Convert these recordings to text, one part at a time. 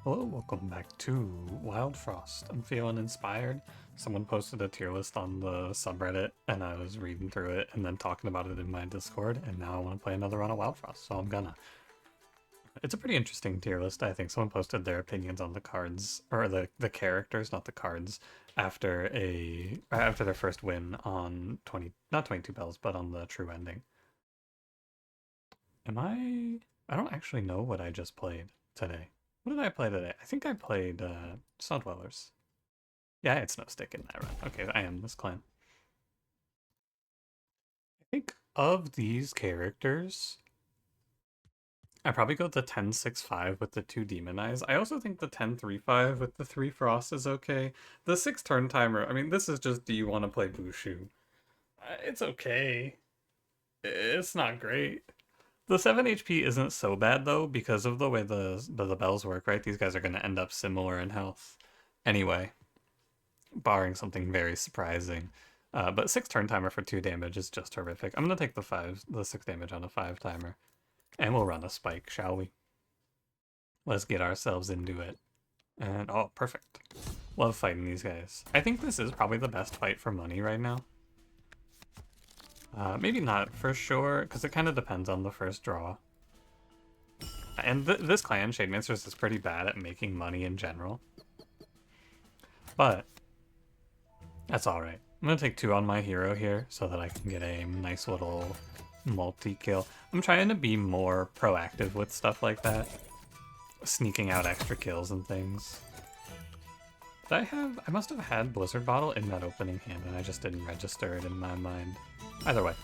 Hello, welcome back to Wildfrost. I'm feeling inspired. Someone posted a tier list on the subreddit, and I was reading through it and then talking about it in my Discord, and now I want to play another run of Wildfrost, so I'm gonna. It's a pretty interesting tier list, I think. Someone posted their opinions on the cards, or the characters, not the cards, after their first win on 20, not 22 bells, but on the true ending. I don't actually know what I just played today. What did I play today? I think I played Snow Dwellers. Yeah, I had Snow Stick in that run. Okay, I am this clan. I think of these characters, I probably go the 10-6-5 with the 2 Demon Eyes. I also think the 10-3-5 with the 3 Frost is okay. The 6 turn timer, I mean, this is just, do you want to play Bushu? It's okay. It's not great. The 7 HP isn't so bad though, because of the way the bells work, right? These guys are going to end up similar in health. Anyway, barring something very surprising. But 6 turn timer for 2 damage is just horrific. I'm going to take the 6 damage on a 5 timer. And we'll run a spike, shall we? Let's get ourselves into it. And, oh, perfect. Love fighting these guys. I think this is probably the best fight for money right now. Maybe not for sure, because it kind of depends on the first draw. And this clan, Shade Masters, is pretty bad at making money in general. But that's alright. I'm going to take 2 on my hero here so that I can get a nice little multi-kill. I'm trying to be more proactive with stuff like that. Sneaking out extra kills and things. Did I must have had Blizzard Bottle in that opening hand and I just didn't register it in my mind. Either way.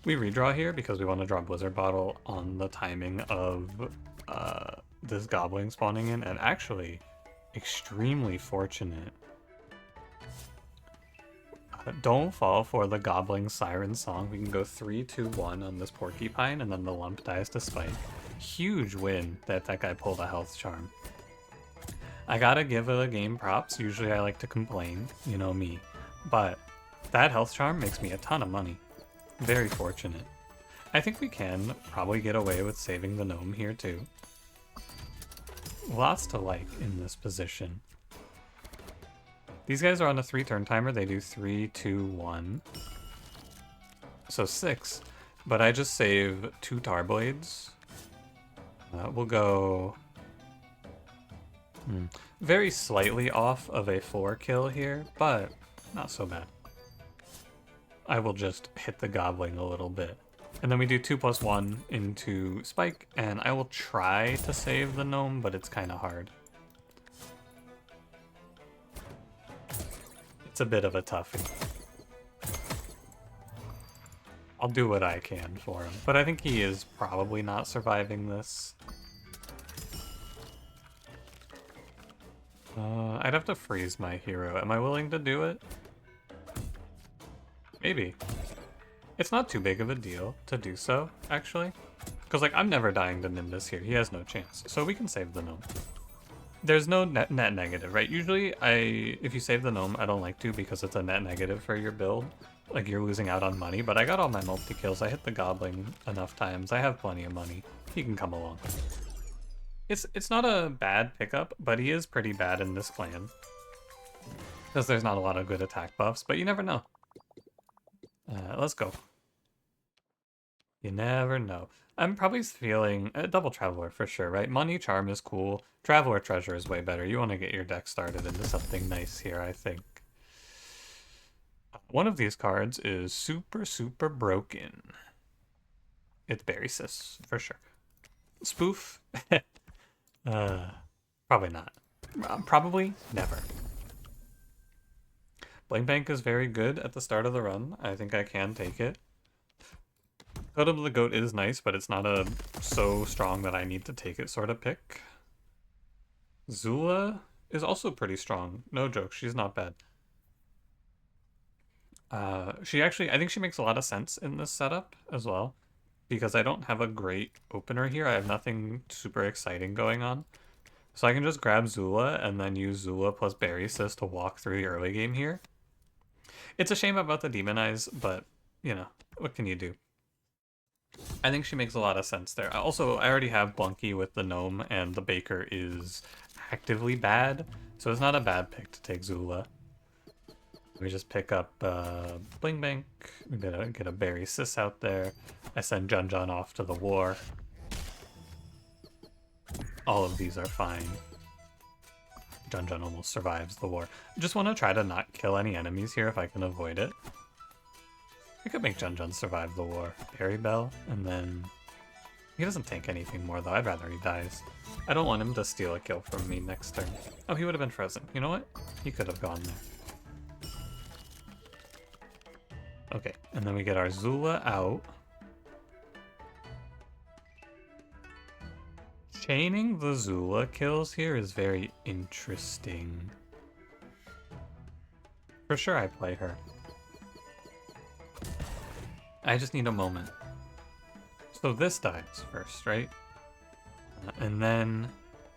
We redraw here because we want to draw Blizzard Bottle on the timing of this Goblin spawning in, and actually extremely fortunate. Don't fall for the Goblin Siren Song. We can go 3-2-1 on this Porcupine, and then the Lump dies to Spike. Huge win that guy pulled a Health Charm. I gotta give a game props. Usually I like to complain, you know me. But that Health Charm makes me a ton of money. Very fortunate. I think we can probably get away with saving the gnome here too. Lots to like in this position. These guys are on a 3 turn timer. They do 3-2-1. So 6. But I just save 2 Tar Blades. We'll go very slightly off of a 4 kill here, but not so bad. I will just hit the Goblin a little bit. And then we do 2+1 into Spike, and I will try to save the gnome, but it's kind of hard. It's a bit of a toughie. I'll do what I can for him, but I think he is probably not surviving this. I'd have to freeze my hero. Am I willing to do it? Maybe. It's not too big of a deal to do so, actually. Because, like, I'm never dying to Nimbus here. He has no chance. So we can save the gnome. There's no net negative, right? Usually, if you save the gnome, I don't like to because it's a net negative for your build. Like, you're losing out on money, but I got all my multi-kills. I hit the Goblin enough times. I have plenty of money. He can come along. It's not a bad pickup, but he is pretty bad in this clan. Because there's not a lot of good attack buffs, but you never know. Let's go. You never know. I'm probably feeling a double Traveler for sure, right? Money Charm is cool. Traveler Treasure is way better. You want to get your deck started into something nice here, I think. One of these cards is super, super broken. It's Berry Sis, for sure. Spoof? Probably not. Probably never. Blank Bank is very good at the start of the run. I think I can take it. Totem of the Goat is nice, but it's not a so strong that I need to take it sort of pick. Zula is also pretty strong. No joke, she's not bad. I think she makes a lot of sense in this setup as well, because I don't have a great opener here. I have nothing super exciting going on. So I can just grab Zula and then use Zula plus Berry Sis to walk through the early game here. It's a shame about the Demon Eyes, but, you know, what can you do? I think she makes a lot of sense there. Also, I already have Blunky with the gnome, and the baker is actively bad, so it's not a bad pick to take Zula. We just pick up Bling Bank, we get a Berry Sis out there, I send Junjun off to the war. All of these are fine. Junjun almost survives the war. Just want to try to not kill any enemies here if I can avoid it. I could make Junjun survive the war. Berry Bell, and then... He doesn't tank anything more though, I'd rather he dies. I don't want him to steal a kill from me next turn. Oh, he would have been frozen. You know what? He could have gone there. Okay, and then we get our Zula out. Chaining the Zula kills here is very interesting. For sure I play her. I just need a moment. So this dies first, right? And then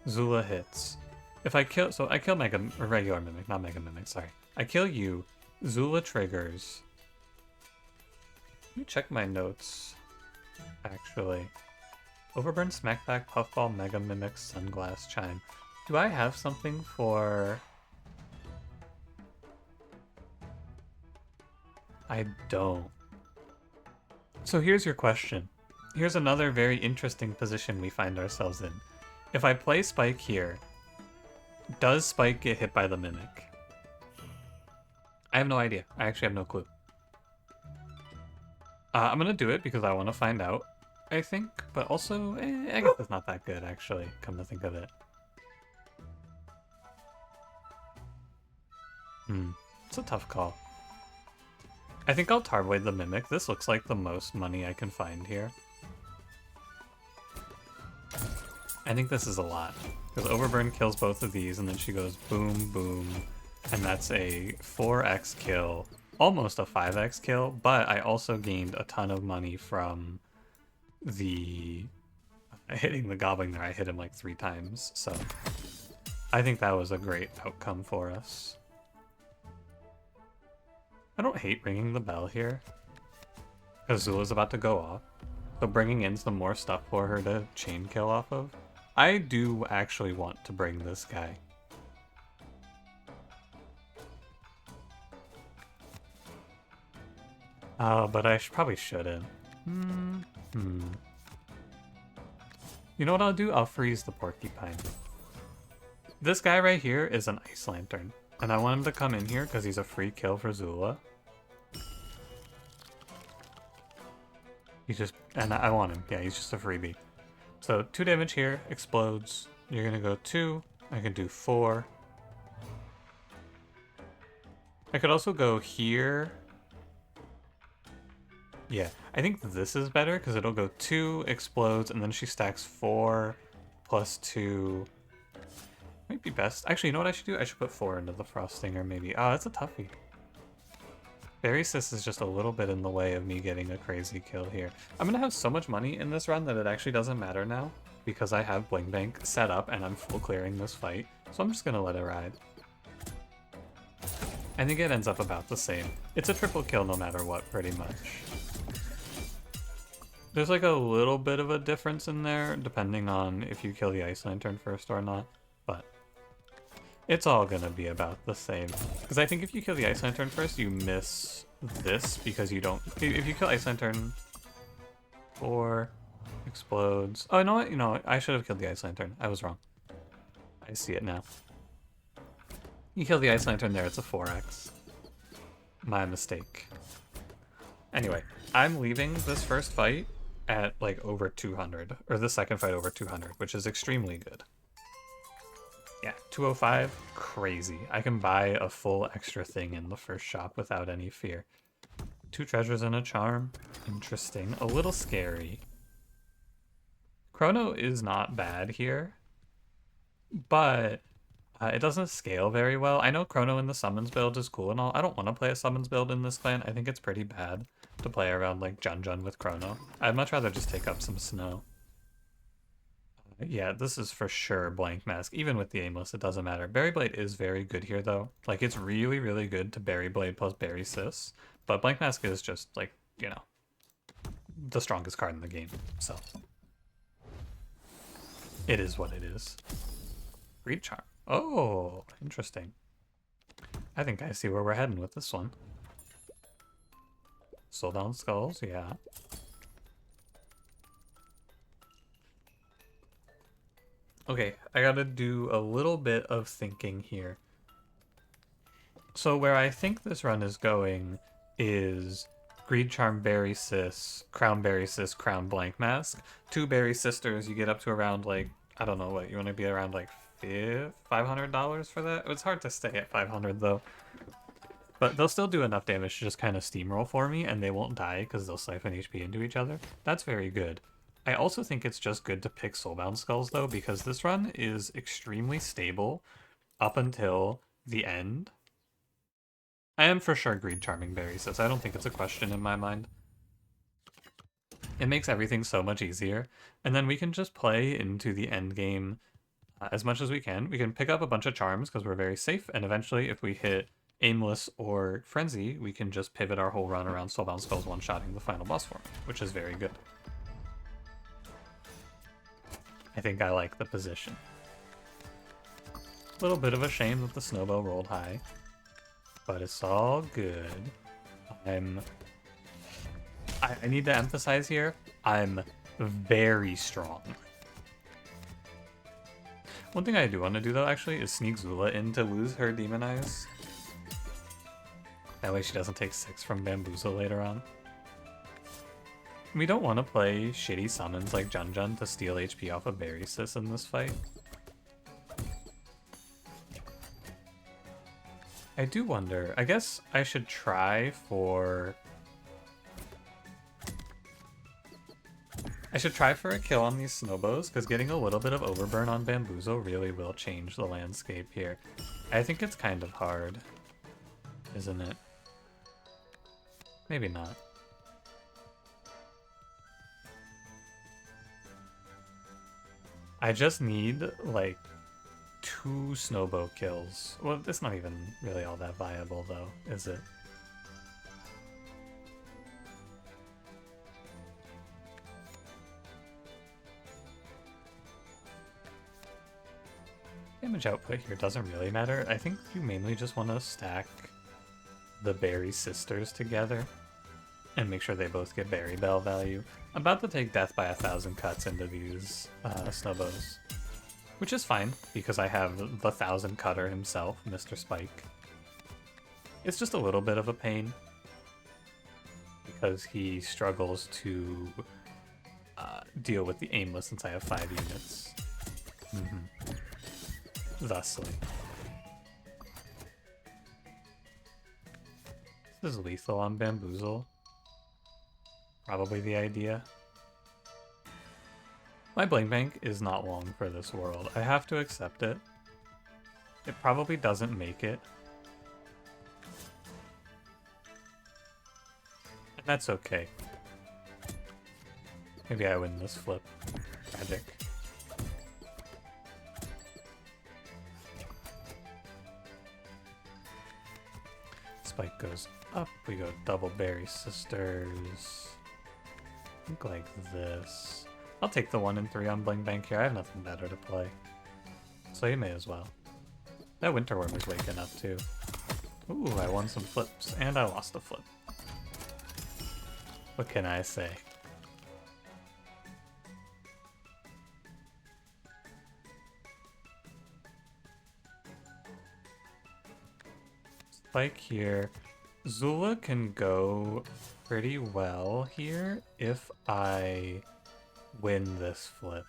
Zula hits. If I kill, so I kill regular Mimic, not Mega Mimic, sorry. I kill you, Zula triggers. Let me check my notes, actually. Overburn, Smackback, Puffball, Mega Mimic, Sunglass, Chime. Do I have something for... I don't. So here's your question. Here's another very interesting position we find ourselves in. If I play Spike here, does Spike get hit by the Mimic? I have no idea. I actually have no clue. I'm gonna do it because I want to find out, I think. But also, I guess it's not that good, actually, come to think of it. It's a tough call. I think I'll Tarblade the Mimic. This looks like the most money I can find here. I think this is a lot. Because Overburn kills both of these, and then she goes boom, boom. And that's a 4x kill. Almost a 5x kill, but I also gained a ton of money from the hitting the Gobbling there. I hit him like 3 times, so I think that was a great outcome for us. I don't hate ringing the bell here, because Zula's about to go off, so bringing in some more stuff for her to chain kill off of. I do actually want to bring this guy. But I probably shouldn't. You know what I'll do? I'll freeze the Porcupine. This guy right here is an Ice Lantern, and I want him to come in here because he's a free kill for Zula. He's just, and I want him. Yeah, he's just a freebie. So 2 damage here, explodes. You're gonna go 2. I can do 4. I could also go here. Yeah, I think this is better because it'll go 2, explodes, and then she stacks 4 plus 2. Might be best. Actually, you know what I should do? I should put 4 into the Frost Stinger, maybe. Oh, that's a toughie. Berry Sis is just a little bit in the way of me getting a crazy kill here. I'm gonna have so much money in this run that it actually doesn't matter now because I have Bling Bank set up and I'm full clearing this fight. So I'm just gonna let it ride. I think it ends up about the same. It's a triple kill no matter what, pretty much. There's like a little bit of a difference in there, depending on if you kill the Ice Lantern first or not, but it's all gonna be about the same. Because I think if you kill the Ice Lantern first, you miss this, because you don't... If you kill Ice Lantern... 4... Explodes... Oh, you know what? I should have killed the Ice Lantern. I was wrong. I see it now. You kill the Ice Lantern there, it's a 4x. My mistake. Anyway, I'm leaving this first fight at like over 200, or the second fight over 200, which is extremely good. Yeah, 205, crazy. I can buy a full extra thing in the first shop without any fear. 2 treasures and a charm, interesting, a little scary. Chrono is not bad here, but it doesn't scale very well. I know Chrono in the summons build is cool and all. I don't want to play a summons build in this clan. I think it's pretty bad to play around like Junjun with Chrono. I'd much rather just take up some snow. Yeah, this is for sure Blank Mask. Even with the Aimless, it doesn't matter. Berry Blade is very good here, though. Like, it's really, really good to Berry Blade plus Berry Sis. But Blank Mask is just, like, you know, the strongest card in the game, so it is what it is. Greed Charm. Oh, interesting. I think I see where we're heading with this one. Soulbound Skulls, yeah. Okay, I gotta do a little bit of thinking here. So where I think this run is going is Greed Charm, Berry Sis, Crown Berry Sis, Crown Blank Mask. 2 Berry Sisters, you get up to around, like, I don't know what, you want to be around, like, $500 for that? It's hard to stay at 500 though. But they'll still do enough damage to just kind of steamroll for me, and they won't die because they'll siphon HP into each other. That's very good. I also think it's just good to pick Soulbound Skulls, though, because this run is extremely stable up until the end. I am for sure Greed Charming Berry Sis. I don't think it's a question in my mind. It makes everything so much easier. And then we can just play into the end game as much as we can. We can pick up a bunch of charms because we're very safe. And eventually, if we hit Aimless or Frenzy, we can just pivot our whole run around Soulbound Skulls one-shotting the final boss form, which is very good. I think I like the position. A little bit of a shame that the snowball rolled high, but it's all good. I need to emphasize here, I'm very strong. One thing I do want to do, though, actually, is sneak Zula in to lose her Demonize. That way she doesn't take 6 from Bamboozle later on. We don't want to play shitty summons like Jun Jun to steal HP off of Berry Sis in this fight. I do wonder, I guess I should try for... a kill on these Snowbows, because getting a little bit of overburn on Bamboozle really will change the landscape here. I think it's kind of hard, isn't it? Maybe not. I just need, like, 2 Snowbow kills. Well, it's not even really all that viable, though, is it? Damage output here doesn't really matter. I think you mainly just want to stack the Berry Sisters together and make sure they both get Berry Bell value. I'm about to take death by 1,000 cuts into these Snowbows, which is fine because I have the 1,000 cutter himself, Mr. Spike. It's just a little bit of a pain because he struggles to deal with the aimless since I have 5 units. Thusly. This is lethal on Bamboozle. Probably the idea. My Blank Bank is not long for this world. I have to accept it. It probably doesn't make it. And that's okay. Maybe I win this flip. Tragic. Spike goes up, we go double Berry Sisters. Think like this. I'll take the 1 and 3 on Bling Bank here. I have nothing better to play. So you may as well. That Winterworm is waking up too. Ooh, I won some flips, and I lost a flip. What can I say? Spike here. Zula can go pretty well here if I win this flip.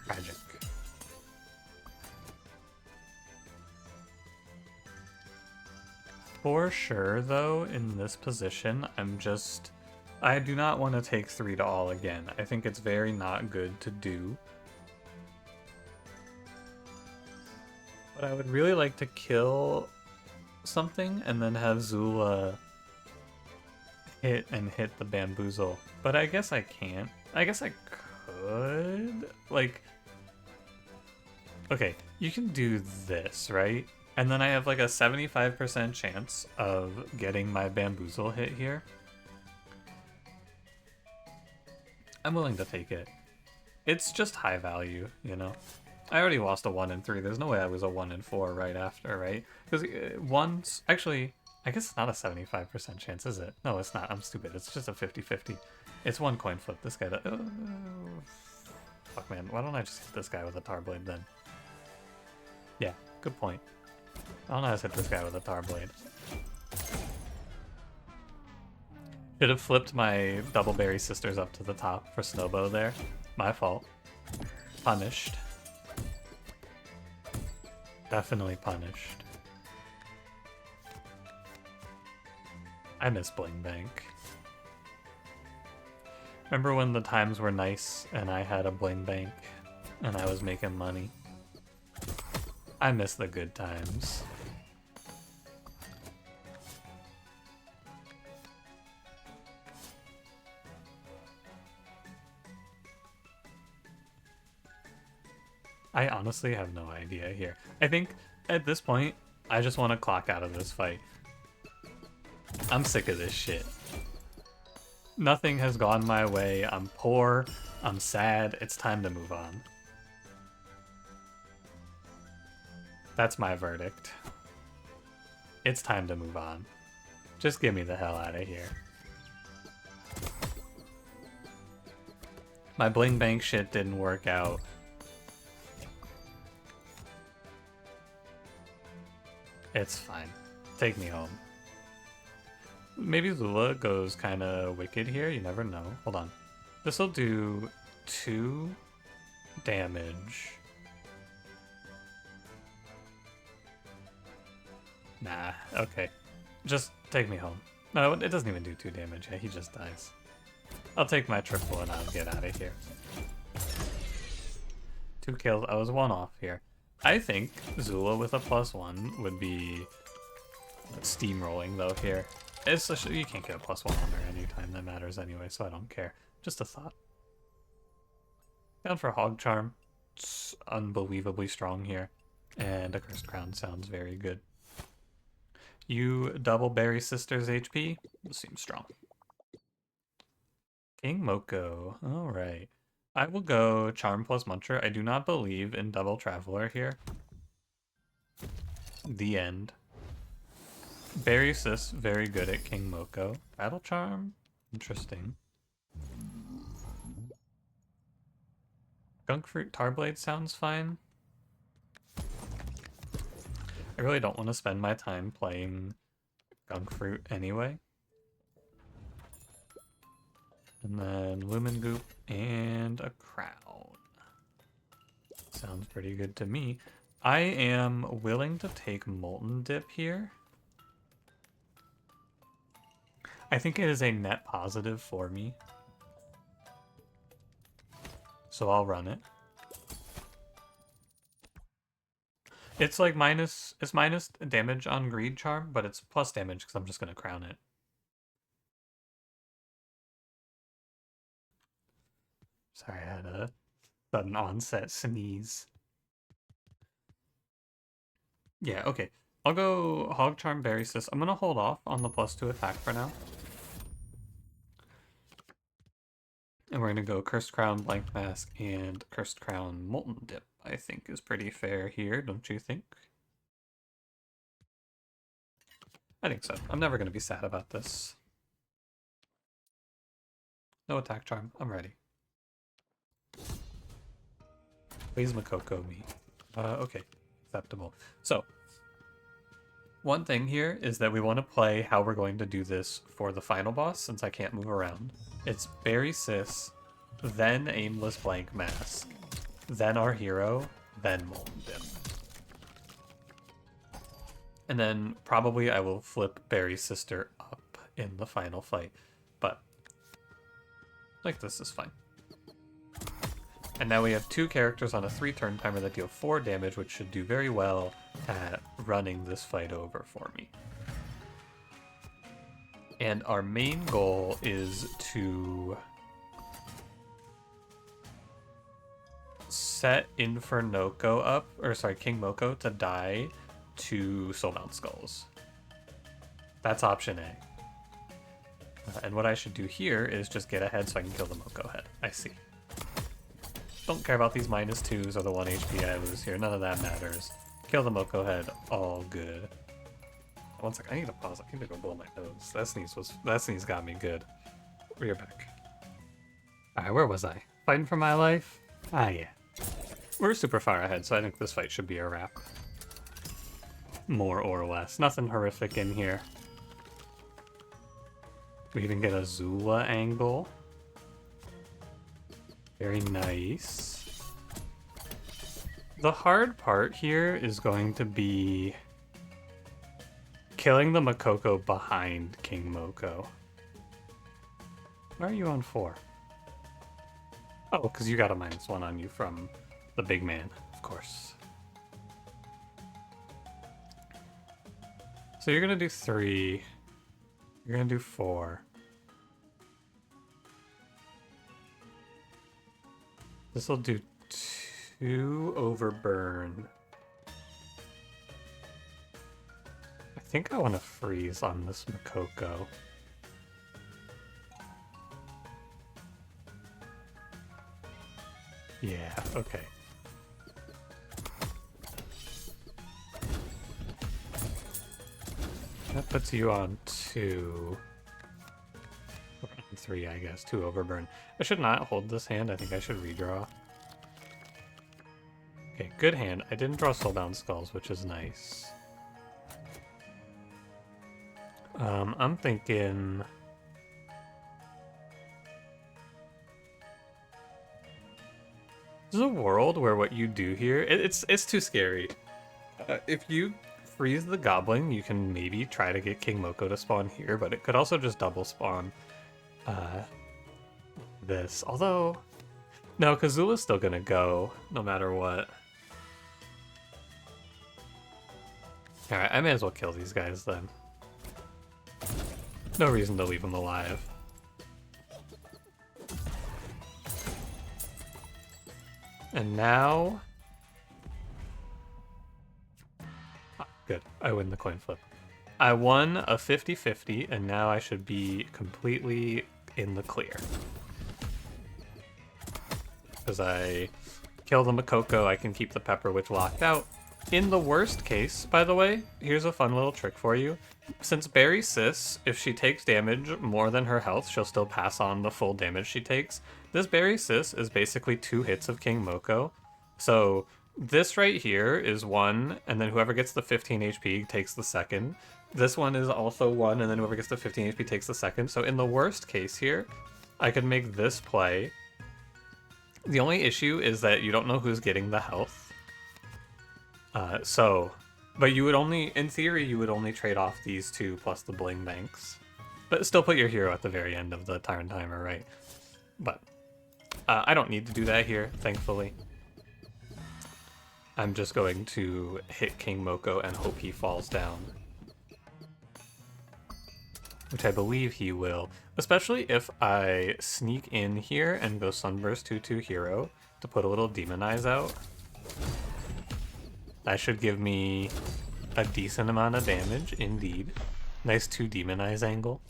Tragic. For sure, though, in this position, I do not want to take 3 to all again. I think it's very not good to do. But I would really like to kill something and then have Zula hit the Bamboozle. But I guess I can't. I guess I could. Like, okay, you can do this, right? And then I have like a 75% chance of getting my Bamboozle hit here. I'm willing to take it. It's just high value, you know? I already lost a 1 in 3. There's no way I was a 1 in 4 right after, right? Because one's... Actually, I guess it's not a 75% chance, is it? No, it's not. I'm stupid. It's just a 50-50. It's one coin flip. This guy... Fuck, man. Why don't I just hit this guy with a tar blade then? Yeah, good point. I don't know how to hit this guy with a tar blade. Should have flipped my double berry sisters up to the top for Snowbow there. My fault. Punished. Definitely punished. I miss Bling Bank. Remember when the times were nice and I had a Bling Bank and I was making money? I miss the good times. I honestly have no idea here. I think at this point, I just want to clock out of this fight. I'm sick of this shit. Nothing has gone my way. I'm poor. I'm sad. It's time to move on. That's my verdict. It's time to move on. Just get me the hell out of here. My Bling Bank shit didn't work out. It's fine. Take me home. Maybe Lula goes kind of wicked here. You never know. Hold on. This will do 2 damage. Nah. Okay. Just take me home. No, it doesn't even do 2 damage. Yeah, he just dies. I'll take my triple and I'll get out of here. 2 kills. I was 1 off here. I think Zula with a +1 would be steamrolling though here. You can't get a +1 on her anytime that matters anyway, so I don't care. Just a thought. Down for Hog Charm. It's unbelievably strong here. And a Cursed Crown sounds very good. You double Berry Sisters HP? Seems strong. King Moko. Alright. I will go Charm plus Muncher. I do not believe in Double Traveler here. The end. Berry Sis, very good at King Moko. Battle Charm? Interesting. Gunk Fruit Tarblade sounds fine. I really don't want to spend my time playing Gunk Fruit anyway. And then Lumen Goop and a Crown. Sounds pretty good to me. I am willing to take Molten Dip here. I think it is a net positive for me. So I'll run it. It's like minus damage on Greed Charm, but it's plus damage because I'm just going to crown it. Sorry, I had a sudden onset sneeze. Yeah, okay. I'll go Hog Charm Berry Sis. I'm going to hold off on the +2 attack for now. And we're going to go Cursed Crown, Blank Mask, and Cursed Crown Molten Dip. I think is pretty fair here, don't you think? I think so. I'm never going to be sad about this. No attack charm. I'm ready. Please Moko me. Okay. Acceptable. So, one thing here is that we want to play how we're going to do this for the final boss, since I can't move around. It's Berry Sis, then Aimless Blank Mask, then our hero, then Molten Dip. And then probably I will flip Berry Sister up in the final fight. But, like, this is fine. And now we have 2 characters on a 3-turn timer that deal 4 damage, which should do very well at running this fight over for me. And our main goal is to set King Moko to die 2 Soulbound Skulls. That's option A. And what I should do here is just get ahead so I can kill the Moko head. I see. Don't care about these -2s or the 1 HP I lose here. None of that matters. Kill the Moko head. All good. One sec. I need to pause. I need to go blow my nose. That sneeze got me good. We're back. Alright, where was I? Fighting for my life? Ah, yeah. We're super far ahead, so I think this fight should be a wrap. More or less. Nothing horrific in here. We even get a Zula angle. Very nice. The hard part here is going to be killing the Makoko behind King Moko. Why are you on 4? Oh, because you got a -1 on you from the big man, of course. So you're going to do 3. You're going to do 4. This will do 2 overburn. I think I want to freeze on this Makoko. Yeah, okay. That puts you on 2. Or on 3, I guess. 2 overburn. I should not hold this hand. I think I should redraw. Okay, good hand. I didn't draw Soulbound Skulls, which is nice. I'm thinking... There's a world where what you do here... It's too scary. If you freeze the goblin, you can maybe try to get King Moko to spawn here, but it could also just double spawn this. Although... No, because Zula's still gonna go, no matter what. Alright, I may as well kill these guys then. No reason to leave them alive. And now... Ah, good, I win the coin flip. I won a 50-50, and now I should be completely in the clear. Because I kill the Makoko, I can keep the Pepper Witch locked out. In the worst case, by the way, here's a fun little trick for you. Since Berry Sis, if she takes damage more than her health, she'll still pass on the full damage she takes. This Berry Sis is basically 2 hits of King Moko. So this right here is 1, and then whoever gets the 15 HP takes the second. This one is also 1, and then whoever gets the 15 HP takes the second. So in the worst case here, I could make this play. The only issue is that you don't know who's getting the health. But you would only, in theory, you would only trade off these 2 plus the bling banks. But still put your hero at the very end of the turn timer, right? But I don't need to do that here, thankfully. I'm just going to hit King Moko and hope he falls down. Which I believe he will. Especially if I sneak in here and go Sunburst 2/2 hero to put a little Demonize out. That should give me a decent amount of damage, indeed. Nice 2 Demonize angle.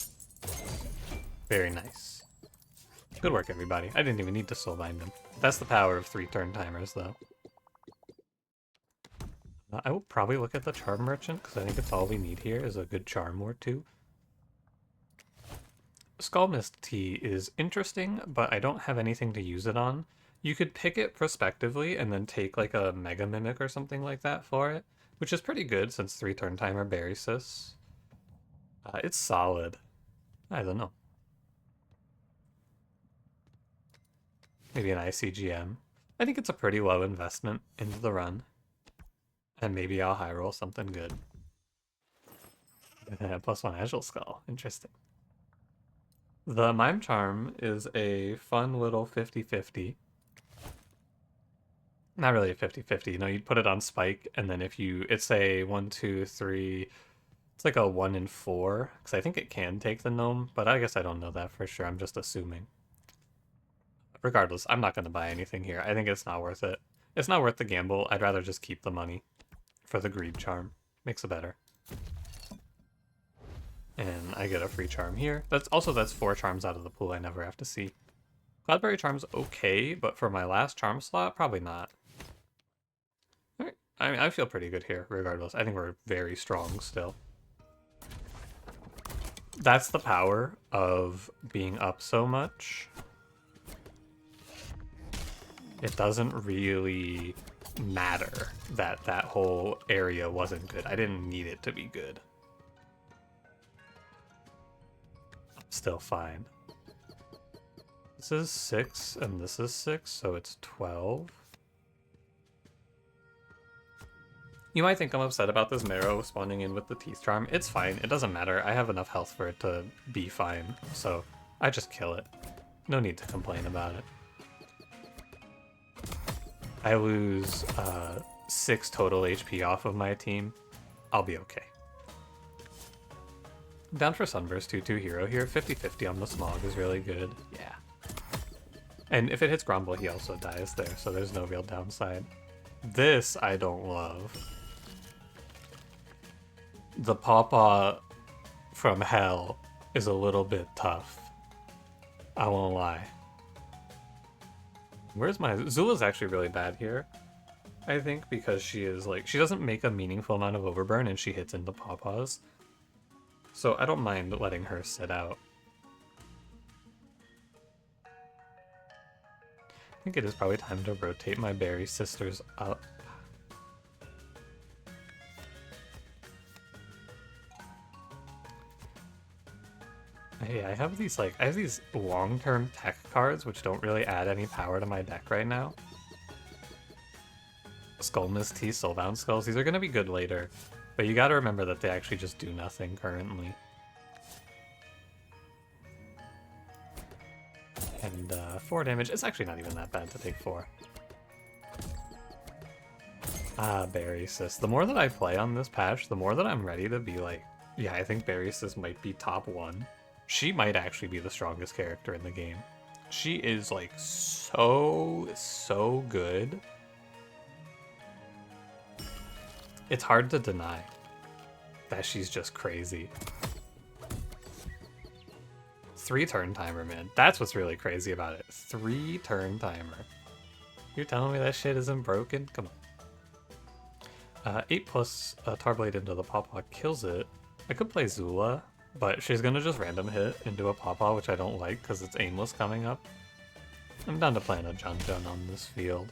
Very nice. Good work, everybody. I didn't even need to soulbind him. That's the power of 3 turn timers, though. I will probably look at the Charm Merchant, because I think it's all we need here is a good Charm or 2. Skull Mist Tea is interesting, but I don't have anything to use it on. You could pick it prospectively and then take like a Mega Mimic or something like that for it, which is pretty good since 3 turn timer Berry Sis. It's solid. I don't know. Maybe an ICGM. I think it's a pretty low investment into the run. And maybe I'll high roll something good. +1 Agile Skull. Interesting. The Mime Charm is a fun little 50-50. Not really a 50-50. You know, you'd put it on Spike, and then if you... It's a 1, 2, 3... It's like a 1 in 4, because I think it can take the Gnome, but I guess I don't know that for sure. I'm just assuming. Regardless, I'm not going to buy anything here. I think it's not worth it. It's not worth the gamble. I'd rather just keep the money for the Greed Charm. Makes it better. And I get a free charm here. That's 4 charms out of the pool I never have to see. Cloudberry charm's okay, but for my last charm slot, probably not. Alright. I mean, I feel pretty good here, regardless. I think we're very strong still. That's the power of being up so much. It doesn't really matter that that whole area wasn't good. I didn't need it to be good. Still fine. This is 6 and this is 6, so it's 12. You might think I'm upset about this Marrow spawning in with the Teeth Charm. It's fine. It doesn't matter. I have enough health for it to be fine, so I just kill it. No need to complain about it. I lose 6 total HP off of my team. I'll be okay. Down for Sunburst 2/2 hero here. 50-50 on the Smog is really good. Yeah. And if it hits Grumble, he also dies there, so there's no real downside. This I don't love. The Pawpaw from Hell is a little bit tough. I won't lie. Where's my... Zula's actually really bad here, I think, because she is like... She doesn't make a meaningful amount of overburn and she hits into Pawpaws. So I don't mind letting her sit out. I think it is probably time to rotate my Berry Sisters up. Hey, I have these long-term tech cards which don't really add any power to my deck right now. Skullmist Tea, Soulbound Skulls, these are going to be good later, but you gotta remember that they actually just do nothing currently. And 4 damage, it's actually not even that bad to take 4. Ah, Berry Sis. The more that I play on this patch, the more that I'm ready to be like, yeah, I think Berry Sis might be top 1. She might actually be the strongest character in the game. She is like so good. It's hard to deny that she's just crazy. 3 turn timer, man. That's what's really crazy about it. 3 turn timer. You're telling me that shit isn't broken? Come on. 8 plus Tarblade into the Pawpaw kills it. I could play Zula, but she's gonna just random hit into a Pawpaw, which I don't like because it's aimless coming up. I'm down to playing a Jun on this field.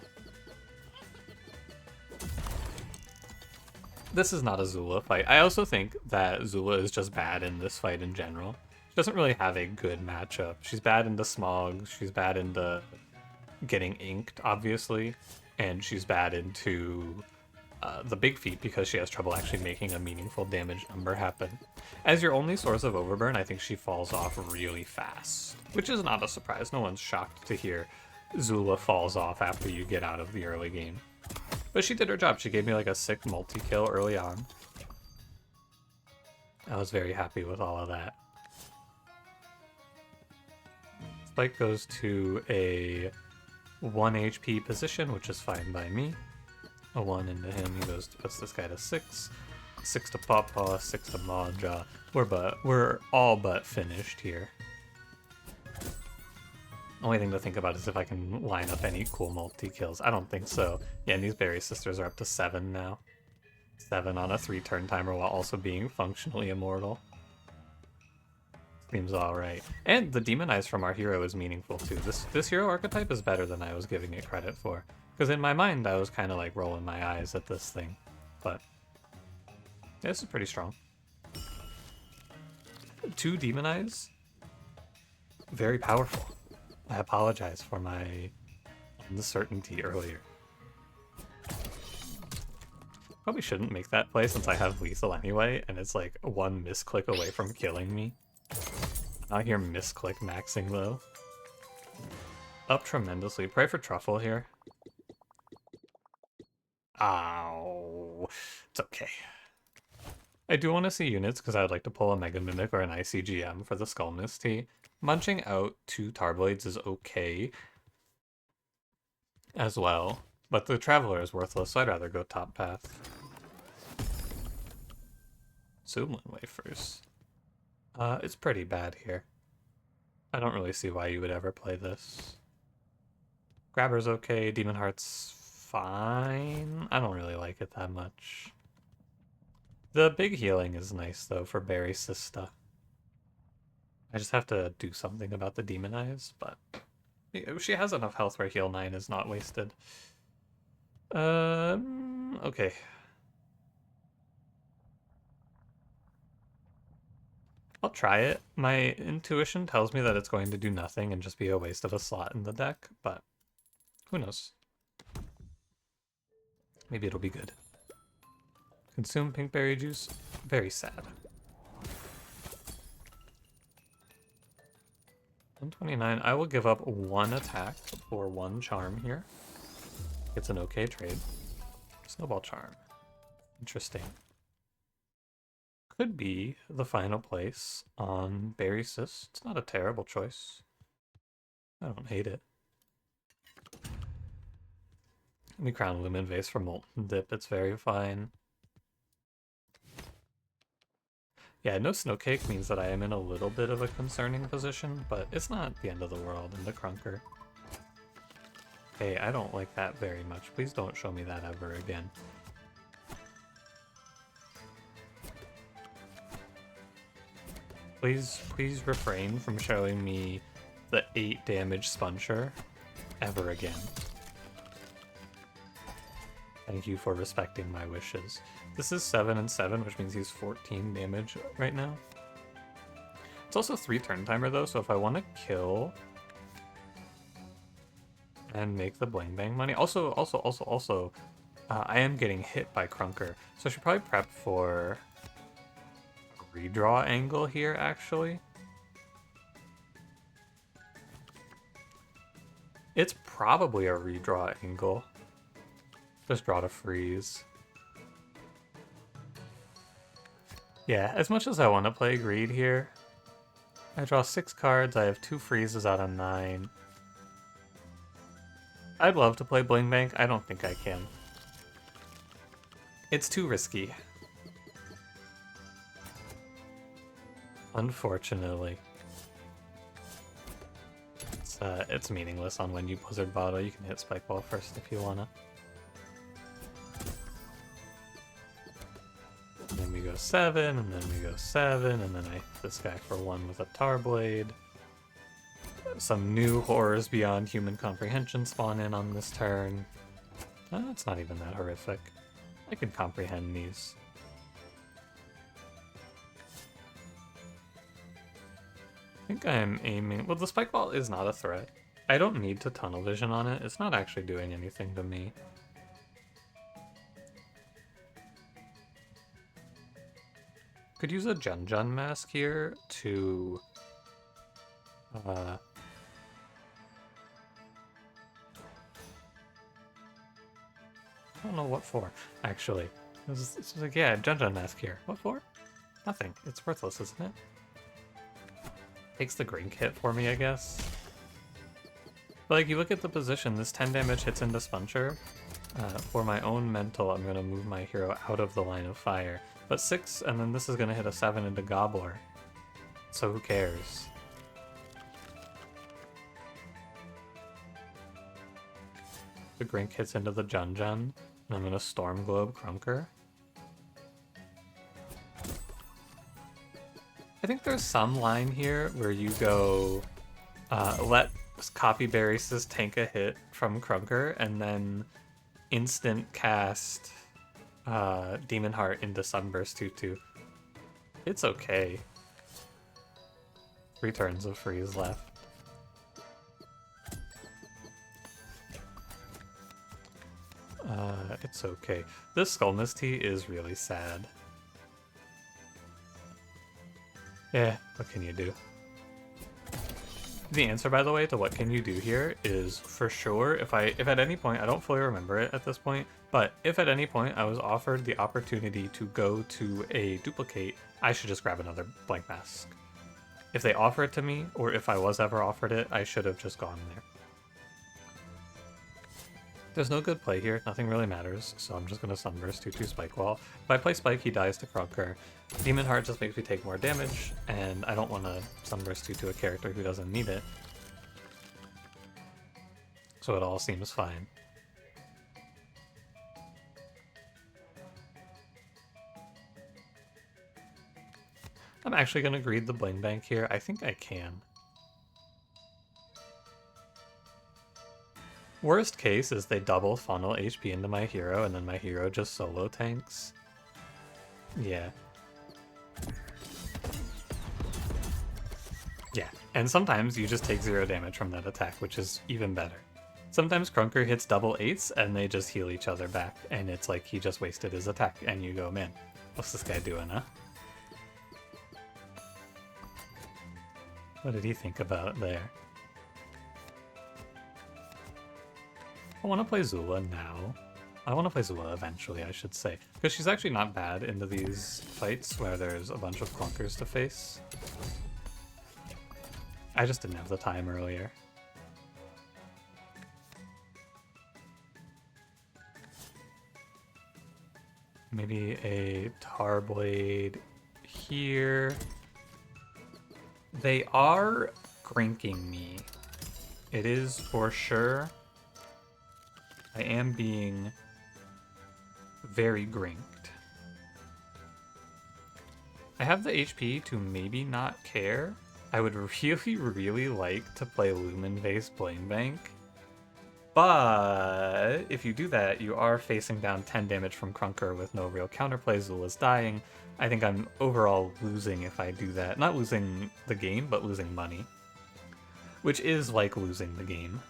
This is not a Zula fight. I also think that Zula is just bad in this fight in general. She doesn't really have a good matchup. She's bad into Smog, she's bad into getting inked, obviously, and she's bad into the big feat because she has trouble actually making a meaningful damage number happen. As your only source of overburn, I think she falls off really fast, which is not a surprise. No one's shocked to hear Zula falls off after you get out of the early game. But she did her job. She gave me like a sick multi-kill early on. I was very happy with all of that. Spike goes to a 1 HP position, which is fine by me. A 1 into him, he puts this guy to 6. 6 to Pawpaw, 6 to Maja. We're all but finished here. Only thing to think about is if I can line up any cool multi-kills. I don't think so. Yeah, and these Berry Sisters are up to 7 now. 7 on a 3 turn timer while also being functionally immortal. Seems alright. And the Demonize from our hero is meaningful too. This hero archetype is better than I was giving it credit for. Because in my mind, I was kind of like rolling my eyes at this thing. But yeah, this is pretty strong. 2 Demonize. Very powerful. I apologize for my uncertainty earlier. Probably shouldn't make that play since I have lethal anyway, and it's like 1 misclick away from killing me. Out here misclick maxing though. Up tremendously. Pray for Truffle here. Ow. It's okay. I do want to see units because I would like to pull a Mega Mimic or an ICGM for the Skullmist Tea. Munching out 2 Tarblades is okay as well, but the Traveler is worthless, so I'd rather go top path. Zoomlin wafers. It's pretty bad here. I don't really see why you would ever play this. Grabber's okay, Demon Heart's fine. I don't really like it that much. The big healing is nice though for Berry Sista. I just have to do something about the Demonize, but she has enough health where heal 9 is not wasted. Okay. I'll try it. My intuition tells me that it's going to do nothing and just be a waste of a slot in the deck, but who knows? Maybe it'll be good. Consume pink berry juice. Very sad. 129. I will give up 1 attack for 1 charm here. It's an okay trade. Snowball charm. Interesting. Could be the final place on Berry Sis. It's not a terrible choice. I don't hate it. Let me Crown Lumen Vase for Molten Dip. It's very fine. Yeah, no Snowcake means that I am in a little bit of a concerning position, but it's not the end of the world in the Crunker. Hey, I don't like that very much. Please don't show me that ever again. Please refrain from showing me the 8 damage Sponcher ever again. Thank you for respecting my wishes. This is 7 and 7, which means he's 14 damage right now. It's also 3 turn timer though, so if I want to kill and make the bling bang money. Also, I am getting hit by Crunker, so I should probably prep for a redraw angle here, actually. It's probably a redraw angle. Just draw to freeze. Yeah, as much as I want to play Greed here, I draw 6 cards, I have 2 freezes out of 9. I'd love to play Bling Bank, I don't think I can. It's too risky. Unfortunately. It's meaningless on when you Blizzard Bottle. You can hit Spike Ball first if you wanna. And then we go 7, and then we go 7, and then I hit this guy for 1 with a Tar Blade. Some new horrors beyond human comprehension spawn in on this turn. It's not even that horrific. I can comprehend these. I think I'm aiming... Well, the Spike Ball is not a threat. I don't need to tunnel vision on it. It's not actually doing anything to me. Could use a Jun mask here to... I don't know what for, actually. It's like, yeah, Jun mask here. What for? Nothing. It's worthless, isn't it? Takes the Grink hit for me, I guess. But like, you look at the position, this 10 damage hits into Sponcher. For my own mental, I'm going to move my hero out of the line of fire. But 6, and then this is going to hit a 7 into Gobbler. So who cares? The Grink hits into the Jun, and I'm going to Storm Globe Crunker. I think there's some line here where you go, let Copy Berry Sis tank a hit from Crunker, and then instant cast Demon Heart into Sunburst 2/2. It's okay. 3 turns of freeze left. It's okay. This Skull Misty is really sad. Yeah, what can you do? The answer, by the way, to what can you do here is, for sure, if at any point, I don't fully remember it at this point, but if at any point I was offered the opportunity to go to a duplicate, I should just grab another blank mask. If they offer it to me, or if I was ever offered it, I should have just gone there. There's no good play here, nothing really matters, so I'm just gonna Sunburst 2-2 Spike Wall. If I play Spike, he dies to Krunker. Demon Heart just makes me take more damage, and I don't want to Sunburst 2-2 a character who doesn't need it. So it all seems fine. I'm actually gonna greed the Bling Bank here. I think I can. Worst case is they double funnel HP into my hero, and then my hero just solo tanks. Yeah. Yeah, and sometimes you just take 0 damage from that attack, which is even better. Sometimes Krunker hits double 8s, and they just heal each other back, and it's like he just wasted his attack, and you go, man, what's this guy doing, huh? What did he think about there? I want to play Zula now. I want to play Zula eventually, I should say. Because she's actually not bad into these fights where there's a bunch of clunkers to face. I just didn't have the time earlier. Maybe a Tarblade here. They are grinking me. It is for sure. I am being very grinked. I have the HP to maybe not care. I would really, really like to play Lumen Vase Blame Bank. But if you do that, you are facing down 10 damage from Krunker with no real counterplay. Zula's dying. I think I'm overall losing if I do that. Not losing the game, but losing money. Which is like losing the game.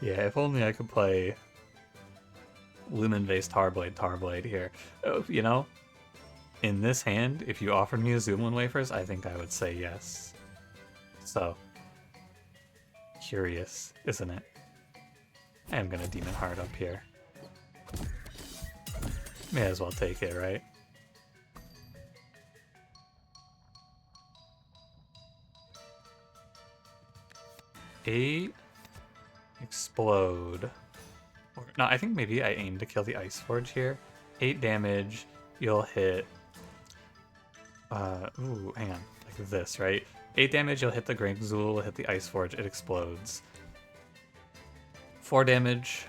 Yeah, if only I could play Lumen-based Tarblade here. You know, in this hand, if you offered me a Zoomlin Wafers, I think I would say yes. So, curious, isn't it? I am gonna Demon Heart up here. May as well take it, right? Eight. Explode. No, I think maybe I aim to kill the Ice Forge here. 8 damage, you'll hit... ooh, hang on. Like this, right? 8 damage, you'll hit the Zul, hit the Ice Forge, it explodes. 4 damage.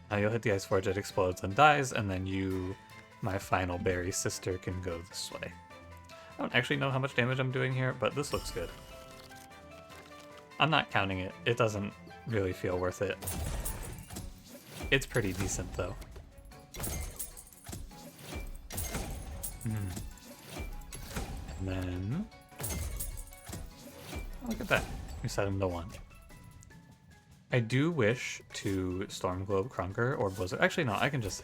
Now you'll hit the Ice Forge, it explodes and dies, and then you, my final Berry Sister, can go this way. I don't actually know how much damage I'm doing here, but this looks good. I'm not counting it. It doesn't really feel worth it. It's pretty decent, though. And then... look at that. We set him to 1. I do wish to Stormglobe Krunker or Blizzard... actually, no, I can just...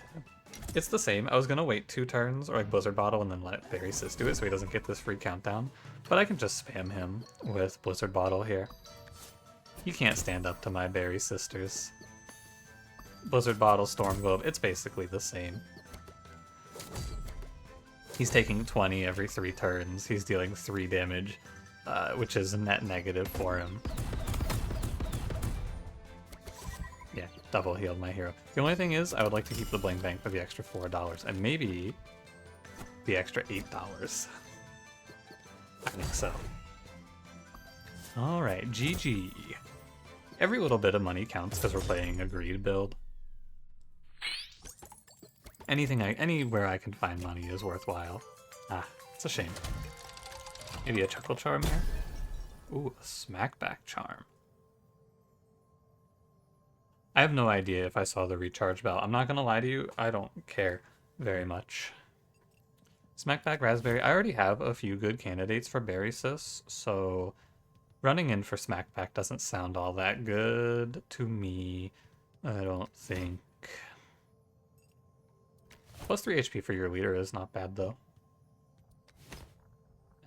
it's the same. I was going to wait 2 turns, or like Blizzard Bottle, and then let Berry Sis do it so he doesn't get this free countdown. But I can just spam him with Blizzard Bottle here. You can't stand up to my Berry Sisters. Blizzard Bottle, Stormglobe, it's basically the same. He's taking 20 every 3 turns. He's dealing 3 damage, which is net negative for him. Yeah, double healed my hero. The only thing is, I would like to keep the Bling Bank for the extra $4, and maybe the extra $8. I think so. Alright, GG. Every little bit of money counts because we're playing a greed build. Anywhere I can find money is worthwhile. Ah, it's a shame. Maybe a Chuckle Charm here? Ooh, a Smackback Charm. I have no idea if I saw the recharge bell. I'm not gonna lie to you, I don't care very much. Smackback Raspberry. I already have a few good candidates for Berry Sis, so running in for Smackback doesn't sound all that good to me, I don't think. Plus 3 HP for your leader is not bad, though.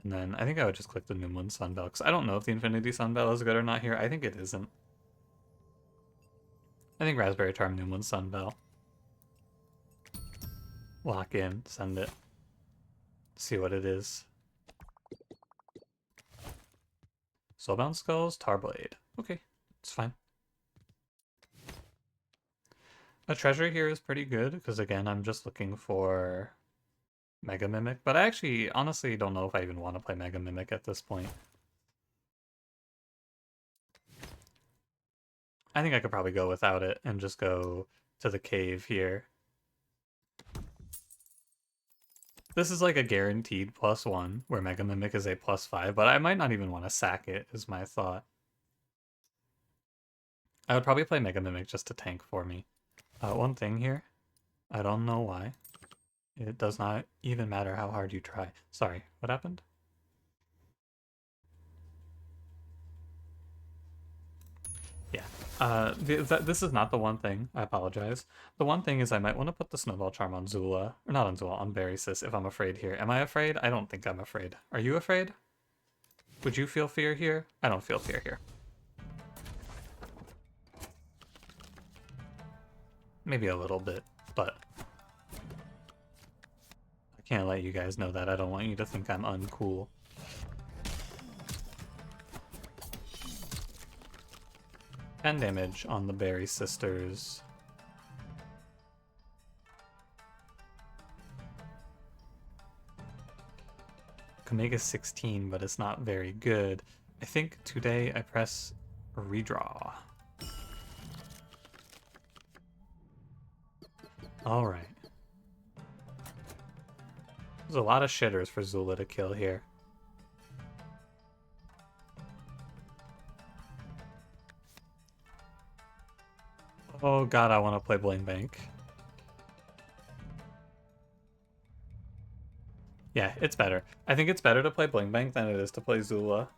And then I think I would just click the Noomlin Sunbell, because I don't know if the Infinity Sunbell is good or not here. I think it isn't. I think Raspberry Charm, Noomlin Sunbell. Lock in, send it. See what it is. Soulbound Skulls, Tarblade. Okay, it's fine. A treasure here is pretty good, because again, I'm just looking for Mega Mimic, but I actually honestly don't know if I even want to play Mega Mimic at this point. I think I could probably go without it and just go to the cave here. This is like a guaranteed +1, where Mega Mimic is a +5, but I might not even want to sack it, is my thought. I would probably play Mega Mimic just to tank for me. One thing here, I don't know why. It does not even matter how hard you try. Sorry, what happened? Yeah. This is not the one thing. I apologize. The one thing is I might want to put the Snowball Charm on Zula. Or not on Zula, on Berrysis if I'm afraid here. Am I afraid? I don't think I'm afraid. Are you afraid? Would you feel fear here? I don't feel fear here. Maybe a little bit, but I can't let you guys know that. I don't want you to think I'm uncool. And damage on the Berry Sisters. Can make a 16, but it's not very good. I think today I press redraw. Alright. There's a lot of shitters for Zula to kill here. Oh god, I want to play Bling Bank. Yeah, it's better. I think it's better to play Bling Bank than it is to play Zula.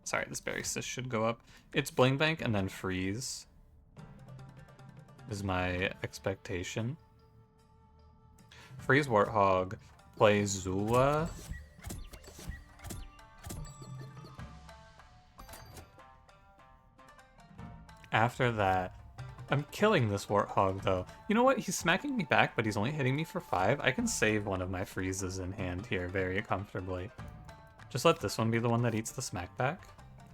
Sorry, this Berry Sis should go up. It's Bling Bank and then Freeze is my expectation. Freeze Warthog, play Zula. After that, I'm killing this Warthog, though. You know what? He's smacking me back, but he's only hitting me for 5. I can save one of my freezes in hand here very comfortably. Just let this one be the one that eats the smack back.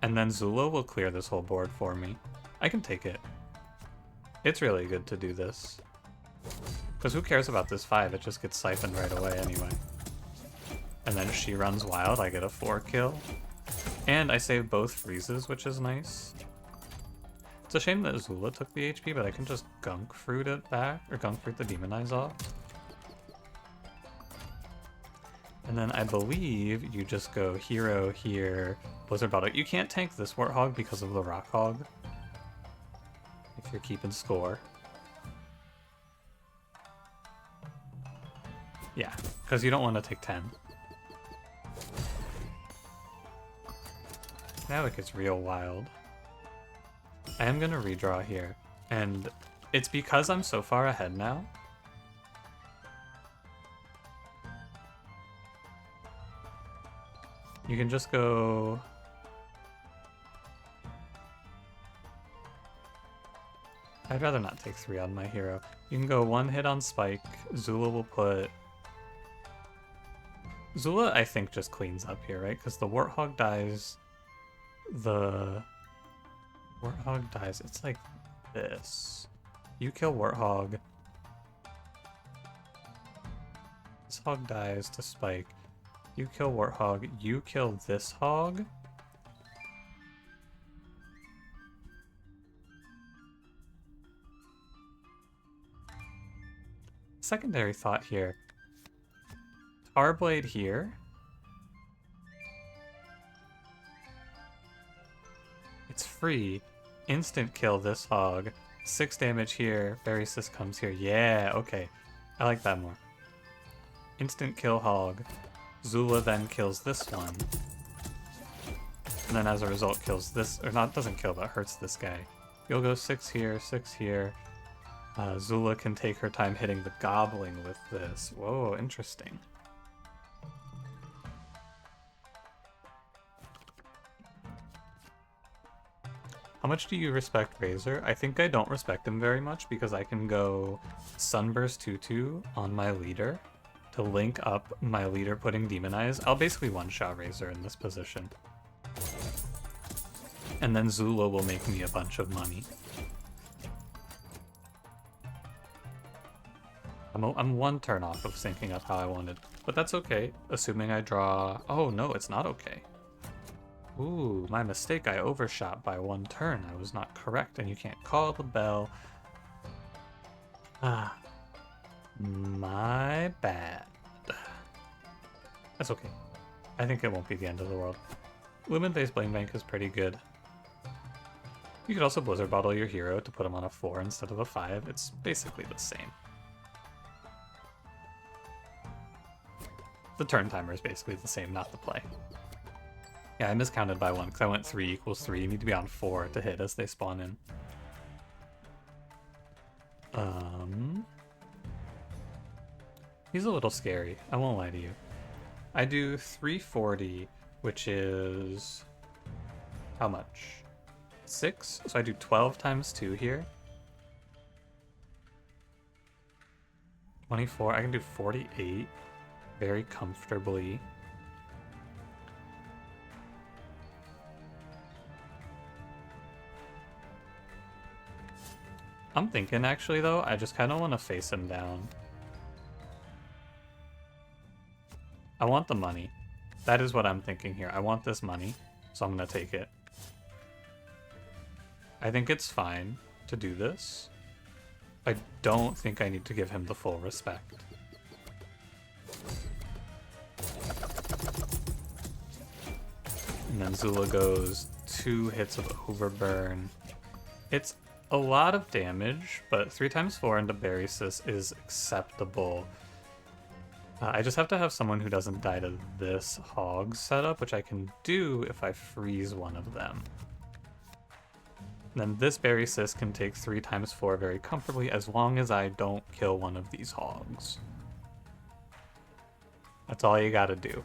And then Zula will clear this whole board for me. I can take it. It's really good to do this. Because who cares about this 5? It just gets siphoned right away anyway. And then she runs wild, I get a 4 kill. And I save both freezes, which is nice. It's a shame that Zula took the HP, but I can just Gunk Fruit it back, or Gunk Fruit the Demonize off. And then I believe you just go Hero here, Blizzard Bottle. You can't tank this Warthog because of the Rock Hog, if you're keeping score. Yeah, because you don't want to take 10. Now it gets real wild. I am going to redraw here, and it's because I'm so far ahead now. You can just go... I'd rather not take 3 on my hero. You can go 1 hit on Spike. Zula will put... Zula, I think, just cleans up here, right? Because the Warthog dies... The... Warthog dies. It's like this. You kill Warthog. This hog dies to Spike. You kill Warthog. You kill this hog. Secondary thought here. Tarblade here. It's free. Instant kill this hog. 6 damage here. Berrysis comes here. Yeah, okay. I like that more. Instant kill hog. Zula then kills this one. And then as a result kills this, or not, doesn't kill, but hurts this guy. You'll go 6 here, 6 here. Zula can take her time hitting the Goblin with this. Whoa, interesting. How much do you respect Razer? I think I don't respect him very much because I can go Sunburst 2-2 on my leader to link up my leader putting Demonize. I'll basically one-shot Razer in this position. And then Zula will make me a bunch of money. I'm one turn off of syncing up how I wanted, but that's okay, assuming I draw... Oh, no, it's not okay. Ooh, my mistake, I overshot by one turn. I was not correct, and you can't call the bell. Ah, my bad. That's okay. I think it won't be the end of the world. Lumen-based Bling Bank is pretty good. You could also Blizzard Bottle your hero to put him on a 4 instead of a 5. It's basically the same. The turn timer is basically the same, not the play. Yeah, I miscounted by 1 because I went 3 equals 3. You need to be on 4 to hit as they spawn in. He's a little scary, I won't lie to you. I do 340, which is... how much? 6? So I do 12 times 2 here. 24, I can do 48 very comfortably. I'm thinking actually though, I just kind of want to face him down. I want the money. That is what I'm thinking here. I want this money, so I'm going to take it. I think it's fine to do this. I don't think I need to give him the full respect. And then Zula goes 2 hits of Overburn. It's a lot of damage, but 3 times 4 into Berry Sis is acceptable. I just have to have someone who doesn't die to this hog setup, which I can do if I freeze one of them. Then this Berry Sis can take 3 times 4 very comfortably as long as I don't kill one of these hogs. That's all you gotta do.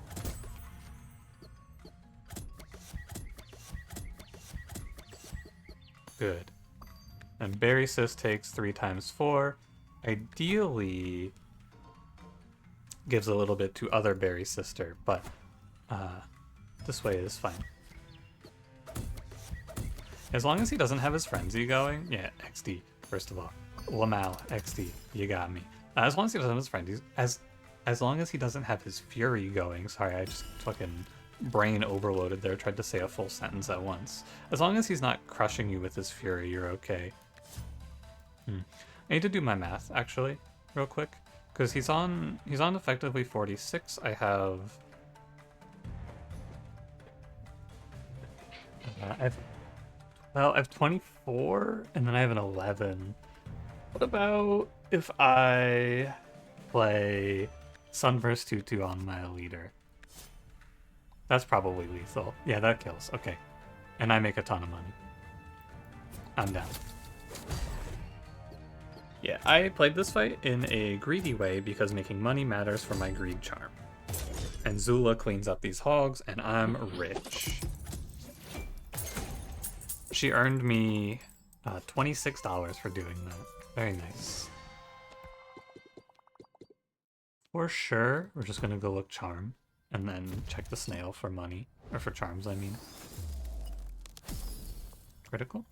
Good. And Berry Sis takes 3 times 4. Ideally gives a little bit to other Berry Sister, but this way is fine. As long as he doesn't have his Frenzy going, yeah, XD, first of all. Lamal, XD, you got me. As long as he doesn't have his Frenzy, as long as he doesn't have his Fury going, sorry, I just fucking brain overloaded there, tried to say a full sentence at once. As long as he's not crushing you with his Fury, you're okay. I need to do my math, actually, real quick. Because he's on effectively 46. I have... I have 24, and then I have an 11. What about if I play Sunburst Tutu on my leader? That's probably lethal. Yeah, that kills. Okay. And I make a ton of money. I'm down. Yeah, I played this fight in a greedy way because making money matters for my greed charm. And Zula cleans up these hogs, and I'm rich. She earned me $26 for doing that. Very nice. For sure, we're just gonna go look charm, and then check the snail for money. Or for charms, I mean. Critical?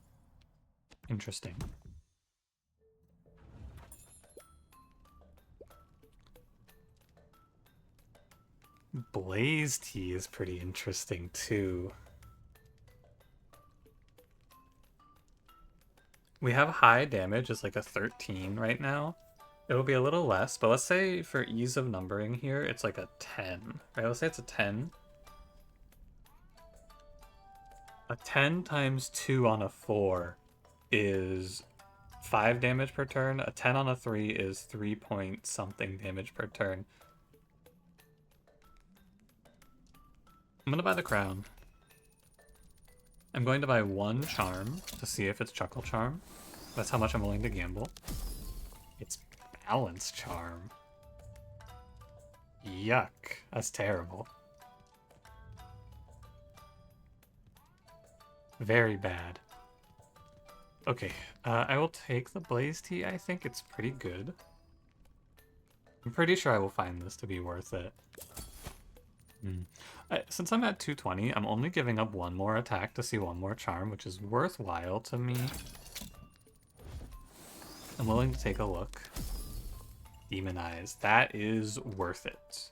Interesting. Blaze Tea is pretty interesting too. We have high damage, it's like a 13 right now. It'll be a little less, but let's say for ease of numbering here, it's like a 10. Right, let's say it's a 10. A 10 times 2 on a 4 is 5 damage per turn. A 10 on a 3 is 3 point something damage per turn. I'm gonna buy the crown. I'm going to buy 1 charm to see if it's Chuckle Charm. That's how much I'm willing to gamble. It's Balance Charm. Yuck. That's terrible. Very bad. Okay, I will take the Blaze Tea. I think it's pretty good. I'm pretty sure I will find this to be worth it. Since I'm at 220, I'm only giving up one more attack to see one more charm, which is worthwhile to me. I'm willing to take a look. Demonize. That is worth it.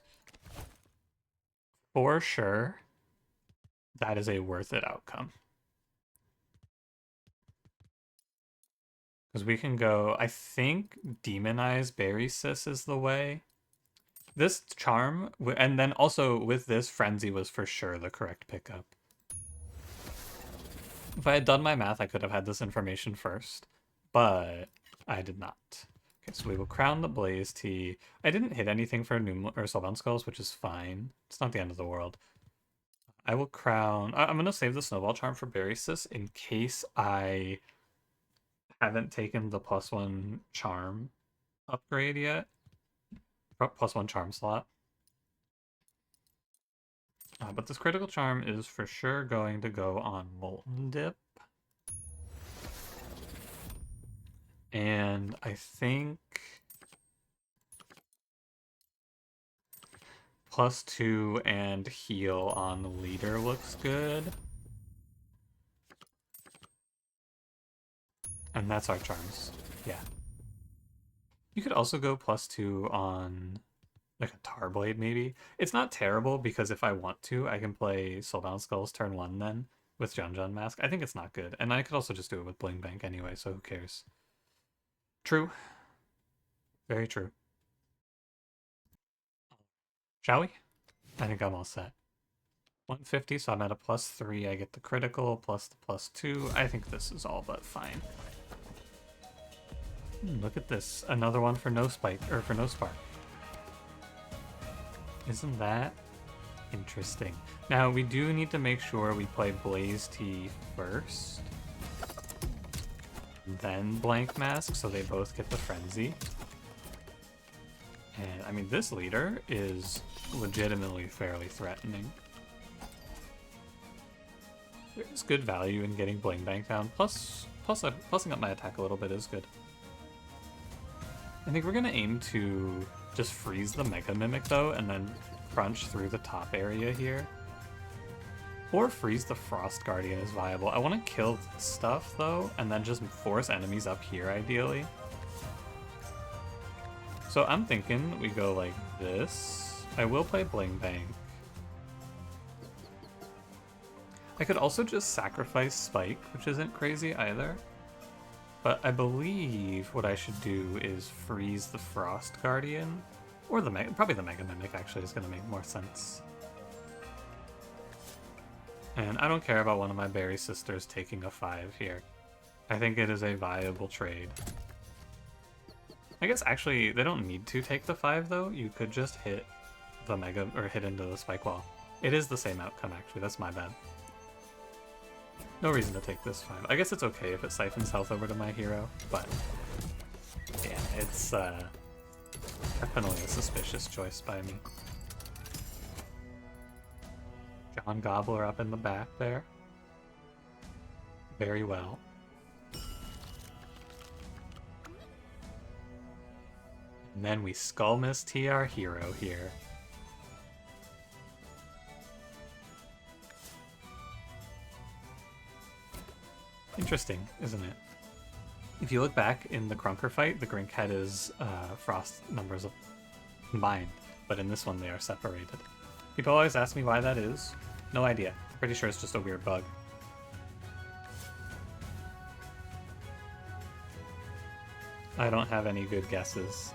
For sure, that is a worth it outcome. Because we can go, I think Demonize Berry Sis is the way. This charm, and then also with this, Frenzy was for sure the correct pickup. If I had done my math, I could have had this information first, but I did not. Okay, so we will crown the Blaze Tea. I didn't hit anything for Soulbound Skulls, which is fine. It's not the end of the world. I will crown... I'm going to save the Snowball Charm for Berry Sis in case I haven't taken the +1 charm upgrade yet. +1 charm slot. But this critical charm is for sure going to go on Molten Dip. And I think +2 and heal on leader looks good. And that's our charms. Yeah. You could also go +2 on like a Tarblade maybe. It's not terrible because if I want to, I can play Soulbound Skulls turn 1 then with Junjun Mask. I think it's not good. And I could also just do it with Bling Bank anyway, so who cares? True. Very true. Shall we? I think I'm all set. 150, so I'm at a +3. I get the critical plus the +2. I think this is all but fine. Look at this. Another one for no spike, or for no spark. Isn't that interesting? Now, we do need to make sure we play Blaze Tea first. Then Blank Mask, so they both get the Frenzy. And, I mean, this leader is legitimately fairly threatening. There's good value in getting Bling Bank down, plussing up my attack a little bit is good. I think we're going to aim to just freeze the Mega Mimic, though, and then crunch through the top area here. Or freeze the Frost Guardian is viable. I want to kill stuff, though, and then just force enemies up here, ideally. So I'm thinking we go like this. I will play Bling Bank. I could also just sacrifice Spike, which isn't crazy either. But I believe what I should do is freeze the Frost Guardian. Or probably the Mega Mimic actually is going to make more sense. And I don't care about one of my Berry Sisters taking a 5 here. I think it is a viable trade. I guess actually they don't need to take the 5 though. You could just hit the Mega, or hit into the Spike Wall. It is the same outcome actually, that's my bad. No reason to take this 5. I guess it's okay if it siphons health over to my hero, but yeah, it's definitely a suspicious choice by me. John Gobbler up in the back there. Very well. And then we Skull Miss T our hero here. Interesting, isn't it? If you look back in the Krunker fight, the Grink had his Frost numbers combined, but in this one they are separated. People always ask me why that is. No idea. Pretty sure it's just a weird bug. I don't have any good guesses.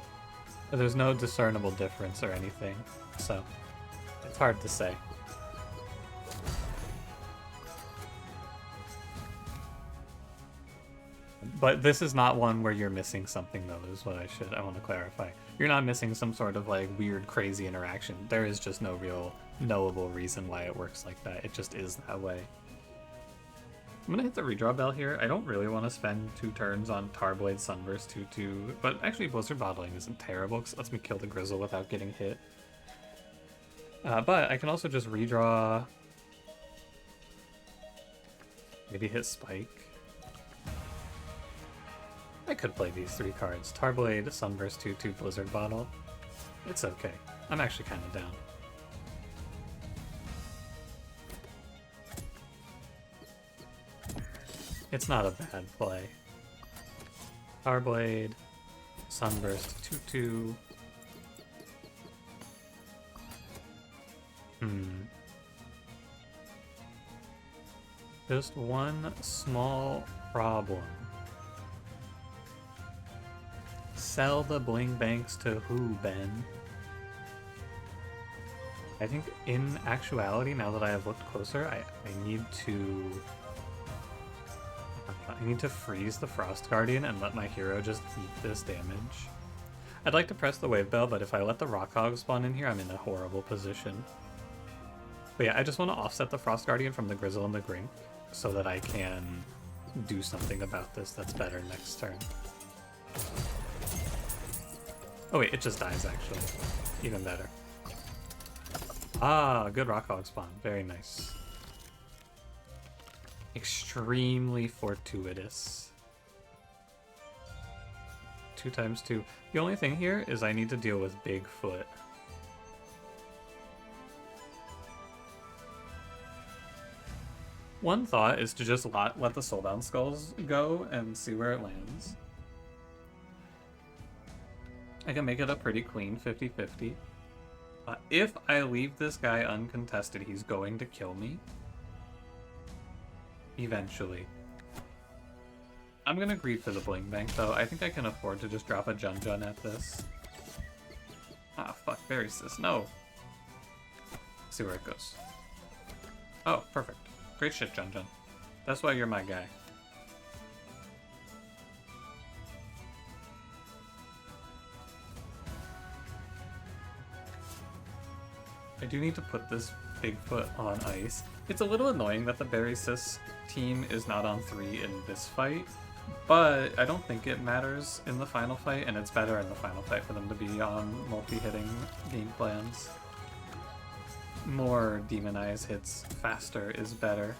There's no discernible difference or anything, so it's hard to say. But this is not one where you're missing something, though, is what I want to clarify. You're not missing some sort of, like, weird, crazy interaction. There is just no real knowable reason why it works like that. It just is that way. I'm gonna hit the redraw bell here. I don't really want to spend 2 turns on Tarblade Sunburst 2/2, but actually Blizzard Bottling isn't terrible because it lets me kill the Grizzle without getting hit. But I can also just redraw... maybe hit Spike. I could play these 3 cards. Tarblade, Sunburst 2/2, Blizzard Bottle. It's okay. I'm actually kind of down. It's not a bad play. Power Blade, Sunburst, 2/2. Just one small problem. Sell the bling banks to who, Ben? I think in actuality, now that I have looked closer, I need to... I need to freeze the Frost Guardian and let my hero just eat this damage. I'd like to press the Wave Bell, but if I let the Rock Hog spawn in here, I'm in a horrible position. But yeah, I just want to offset the Frost Guardian from the Grizzle and the Grink so that I can do something about this that's better next turn. Oh wait, it just dies actually. Even better. Ah, good Rock Hog spawn. Very nice. Extremely fortuitous. 2 times 2. The only thing here is I need to deal with Bigfoot. One thought is to just let the Soulbound Skulls go and see where it lands. I can make it a pretty clean 50-50. If I leave this guy uncontested, he's going to kill me. Eventually. I'm gonna greed for the Bling Bank, though. I think I can afford to just drop a Jun Jun at this. Ah, fuck. Berry Sis. No. Let's see where it goes. Oh, perfect. Great shit, Jun Jun. That's why you're my guy. I do need to put this Bigfoot on ice. It's a little annoying that the Berry Sis team is not on 3 in this fight, but I don't think it matters in the final fight, and it's better in the final fight for them to be on multi-hitting game plans. More Demonize hits faster is better.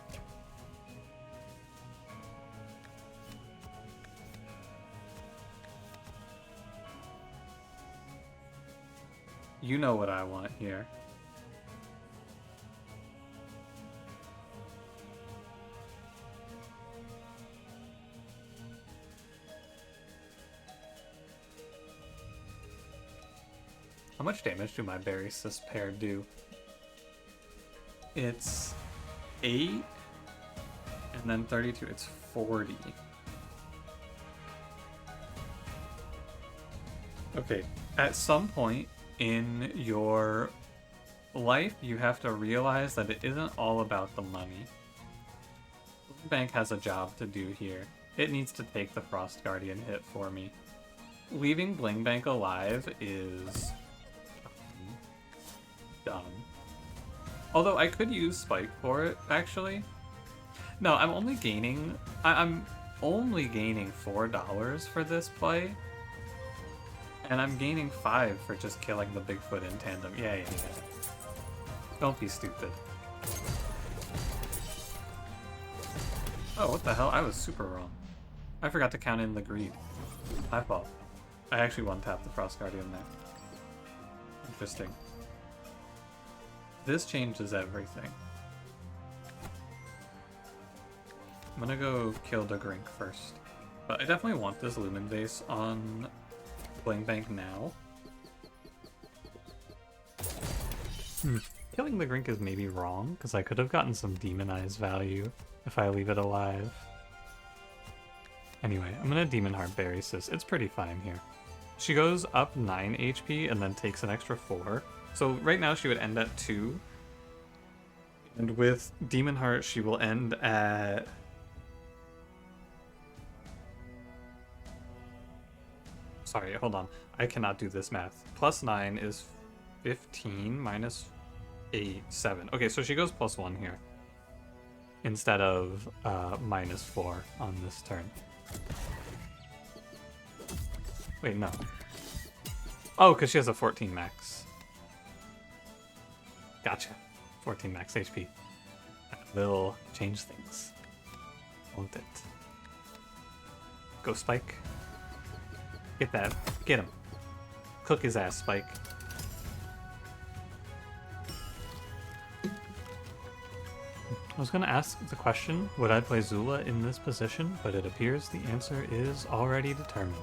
You know what I want here. How much damage do my Berry Sis pair do? It's 8, and then 32, it's 40. Okay, at some point in your life, you have to realize that it isn't all about the money. The bank has a job to do here. It needs to take the Frost Guardian hit for me. Leaving Bling Bank alive is dumb. Although I could use Spike for it, actually. No, I'm only gaining... I'm only gaining $4 for this play. And I'm gaining 5 for just killing the Bigfoot in tandem. Yeah. Don't be stupid. Oh, what the hell? I was super wrong. I forgot to count in the greed. My fault. I actually one-tapped the Frost Guardian there. Interesting. This changes everything. I'm gonna go kill the Grink first. But I definitely want this Lumen Vase on Bling Bank now. Killing the Grink is maybe wrong, because I could have gotten some Demonize value if I leave it alive. Anyway, I'm gonna Demon Heart Berry Sis. It's pretty fine here. She goes up 9 HP and then takes an extra 4. So right now she would end at 2. And with Demon Heart, she will end at... Sorry, hold on. I cannot do this math. Plus 9 is 15 minus 8, 7. Okay, so she goes plus 1 here. Instead of minus 4 on this turn. Wait, no. Oh, because she has a 14 max. Gotcha. 14 max HP. That will change things. Won't it? Go Spike. Get that. Get him. Cook his ass, Spike. I was going to ask the question, would I play Zula in this position? But it appears the answer is already determined.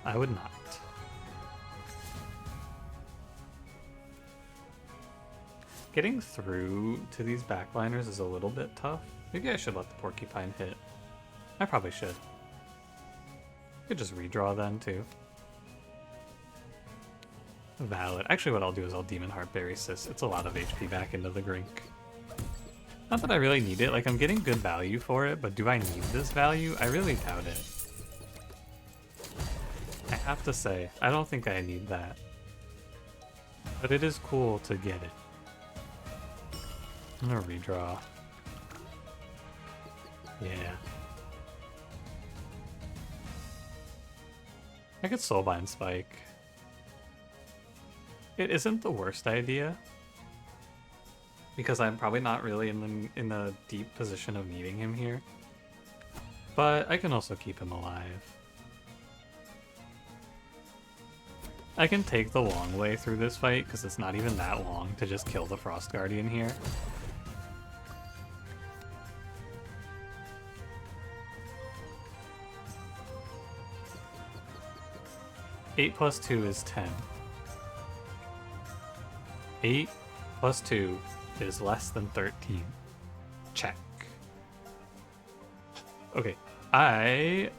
I would not. Getting through to these backliners is a little bit tough. Maybe I should let the porcupine hit. I probably should. Could just redraw then too. Valid. Actually, what I'll do is I'll Demon Heart Berry Sis. It's a lot of HP back into the Grink. Not that I really need it. Like, I'm getting good value for it, but do I need this value? I really doubt it. I have to say, I don't think I need that. But it is cool to get it. I'm gonna redraw. Yeah. I could Soulbind Spike. It isn't the worst idea, because I'm probably not really in a deep position of needing him here. But I can also keep him alive. I can take the long way through this fight, because it's not even that long to just kill the Frost Guardian here. Eight plus 2 is 10. 8 plus 2 is less than 13. Check. Okay, I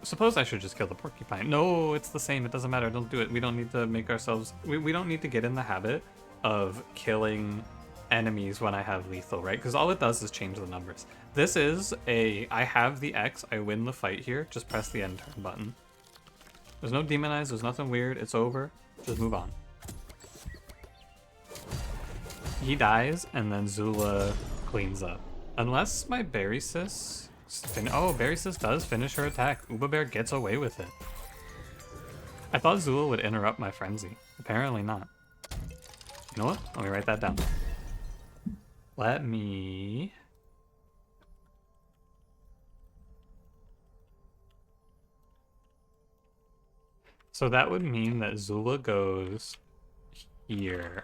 suppose I should just kill the porcupine. No, it's the same. It doesn't matter. Don't do it. We don't need to make ourselves... We don't need to get in the habit of killing enemies when I have lethal, right? Because all it does is change the numbers. This is a... I have the X. I win the fight here. Just press the end turn button. There's no demonize. There's nothing weird. It's over. Just move on. He dies, and then Zula cleans up. Unless my Berry Sis... Oh, Berry Sis does finish her attack. Uba Bear gets away with it. I thought Zula would interrupt my frenzy. Apparently not. You know what? Let me write that down. Let me... So that would mean that Zula goes here.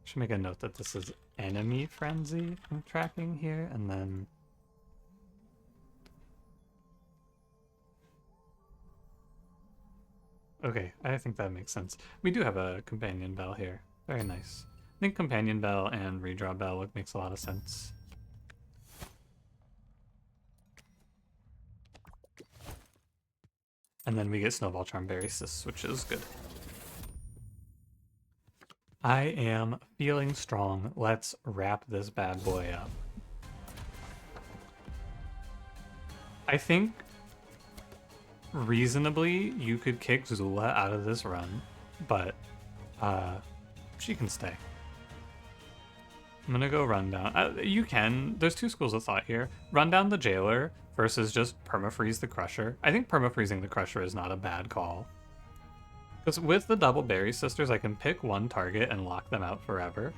Should make a note that this is enemy frenzy I'm tracking here, and then okay, I think that makes sense. We do have a companion bell here. Very nice. I think companion bell and redraw bell makes a lot of sense. And then we get Snowball Charm Berry Sis, which is good. I am feeling strong. Let's wrap this bad boy up. I think reasonably you could kick Zula out of this run, but she can stay. I'm gonna go run down. You can. There's two schools of thought here. Run down the Jailer versus just permafreeze the Crusher. I think permafreezing the Crusher is not a bad call. Because with the double Berry Sisters, I can pick one target and lock them out forever.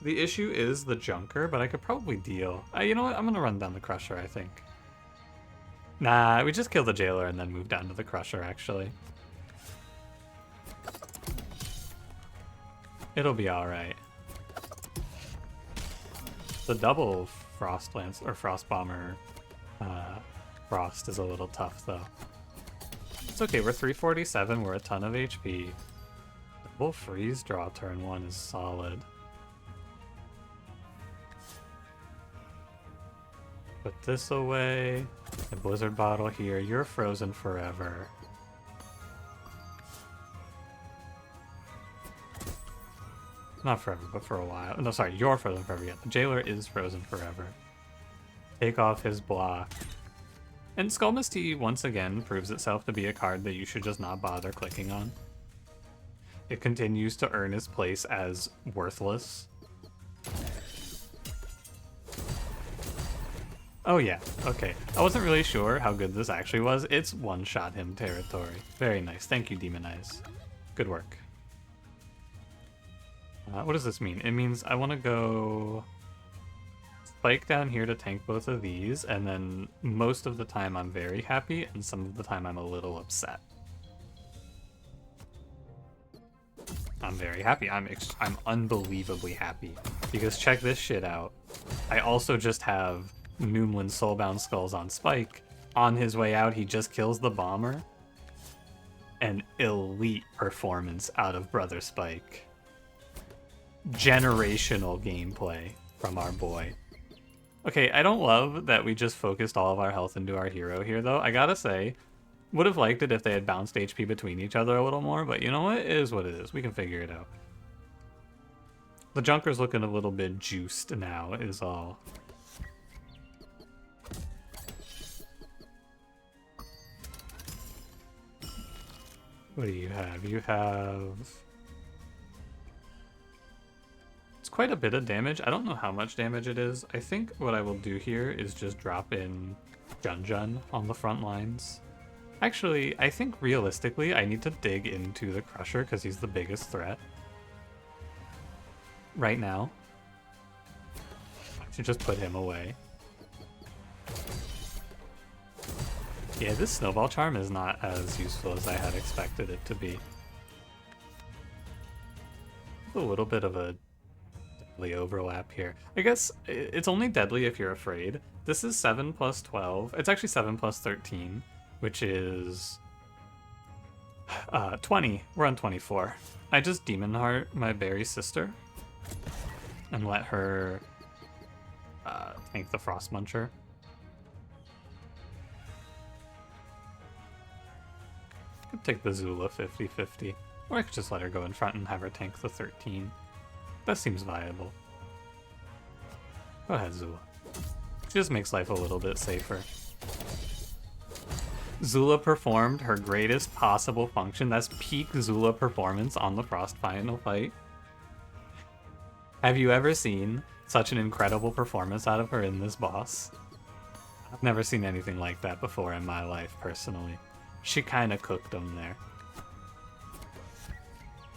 The issue is the Junker, but I could probably deal. You know what? I'm going to run down the Crusher, I think. Nah, we just kill the Jailer and then move down to the Crusher, actually. It'll be alright. The double Frost Lance, or Frost Bomber Frost is a little tough, though. It's okay, we're 347, we're a ton of HP. Double freeze draw turn 1 is solid. Put this away. The Blizzard Bottle here. You're frozen forever. Not forever, but for a while. No, sorry, you're frozen forever yet. The Jailer is frozen forever. Take off his block. And Skull Misty once again proves itself to be a card that you should just not bother clicking on. It continues to earn its place as worthless. Oh yeah, okay. I wasn't really sure how good this actually was. It's one-shot him territory. Very nice. Thank you, Demonize. Good work. What does this mean? It means I want to go Spike down here to tank both of these, and then most of the time I'm very happy, and some of the time I'm a little upset. I'm very happy. I'm unbelievably happy. Because check this shit out. I also just have Noomlin Soulbound Skulls on Spike. On his way out, he just kills the bomber. An elite performance out of Brother Spike. Generational gameplay from our boy. Okay, I don't love that we just focused all of our health into our hero here, though. I gotta say, would have liked it if they had bounced HP between each other a little more, but you know what? It is what it is. We can figure it out. The Junker's looking a little bit juiced now, is all. What do you have? You have... It's quite a bit of damage. I don't know how much damage it is. I think what I will do here is just drop in Jun on the front lines. Actually, I think realistically, I need to dig into the Crusher because he's the biggest threat. Right now. I should just put him away. Yeah, this Snowball Charm is not as useful as I had expected it to be. A little bit of a deadly overlap here. I guess it's only deadly if you're afraid. This is 7 plus 12. It's actually 7 plus 13, which is 20. We're on 24. I just Demon Heart my berry sister and let her tank the Frost Muncher. I could take the Zula 50-50, or I could just let her go in front and have her tank the 13. That seems viable. Go ahead, Zula. She just makes life a little bit safer. Zula performed her greatest possible function. That's peak Zula performance on the Frost final fight. Have you ever seen such an incredible performance out of her in this boss? I've never seen anything like that before in my life, personally. She kind of cooked them there.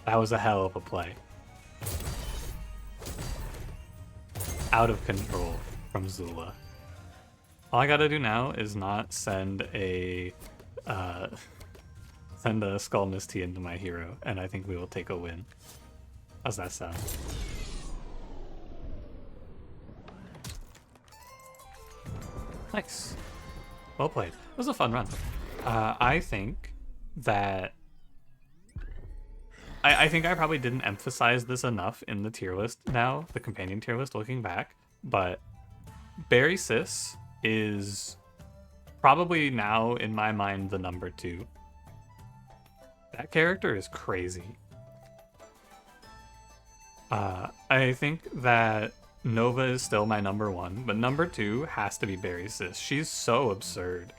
That was a hell of a play. Out of control from Zula. All I gotta do now is not send a Skull Misty into my hero, and I think we will take a win. How's that sound? Nice. Well played. It was a fun run. I think that... I think I probably didn't emphasize this enough in the tier list now, the companion tier list looking back, but Berry Sis is probably now, in my mind, the number 2. That character is crazy. I think that Nova is still my number 1, but number 2 has to be Berry Sis. She's so absurd.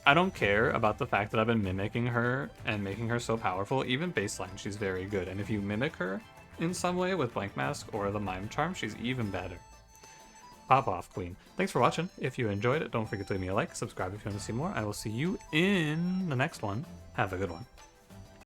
I don't care about the fact that I've been mimicking her and making her so powerful. Even baseline, she's very good. And if you mimic her in some way with Blank Mask or the Mime Charm, she's even better. Pop off, Queen. Thanks for watching. If you enjoyed it, don't forget to leave me a like, subscribe if you want to see more. I will see you in the next one. Have a good one.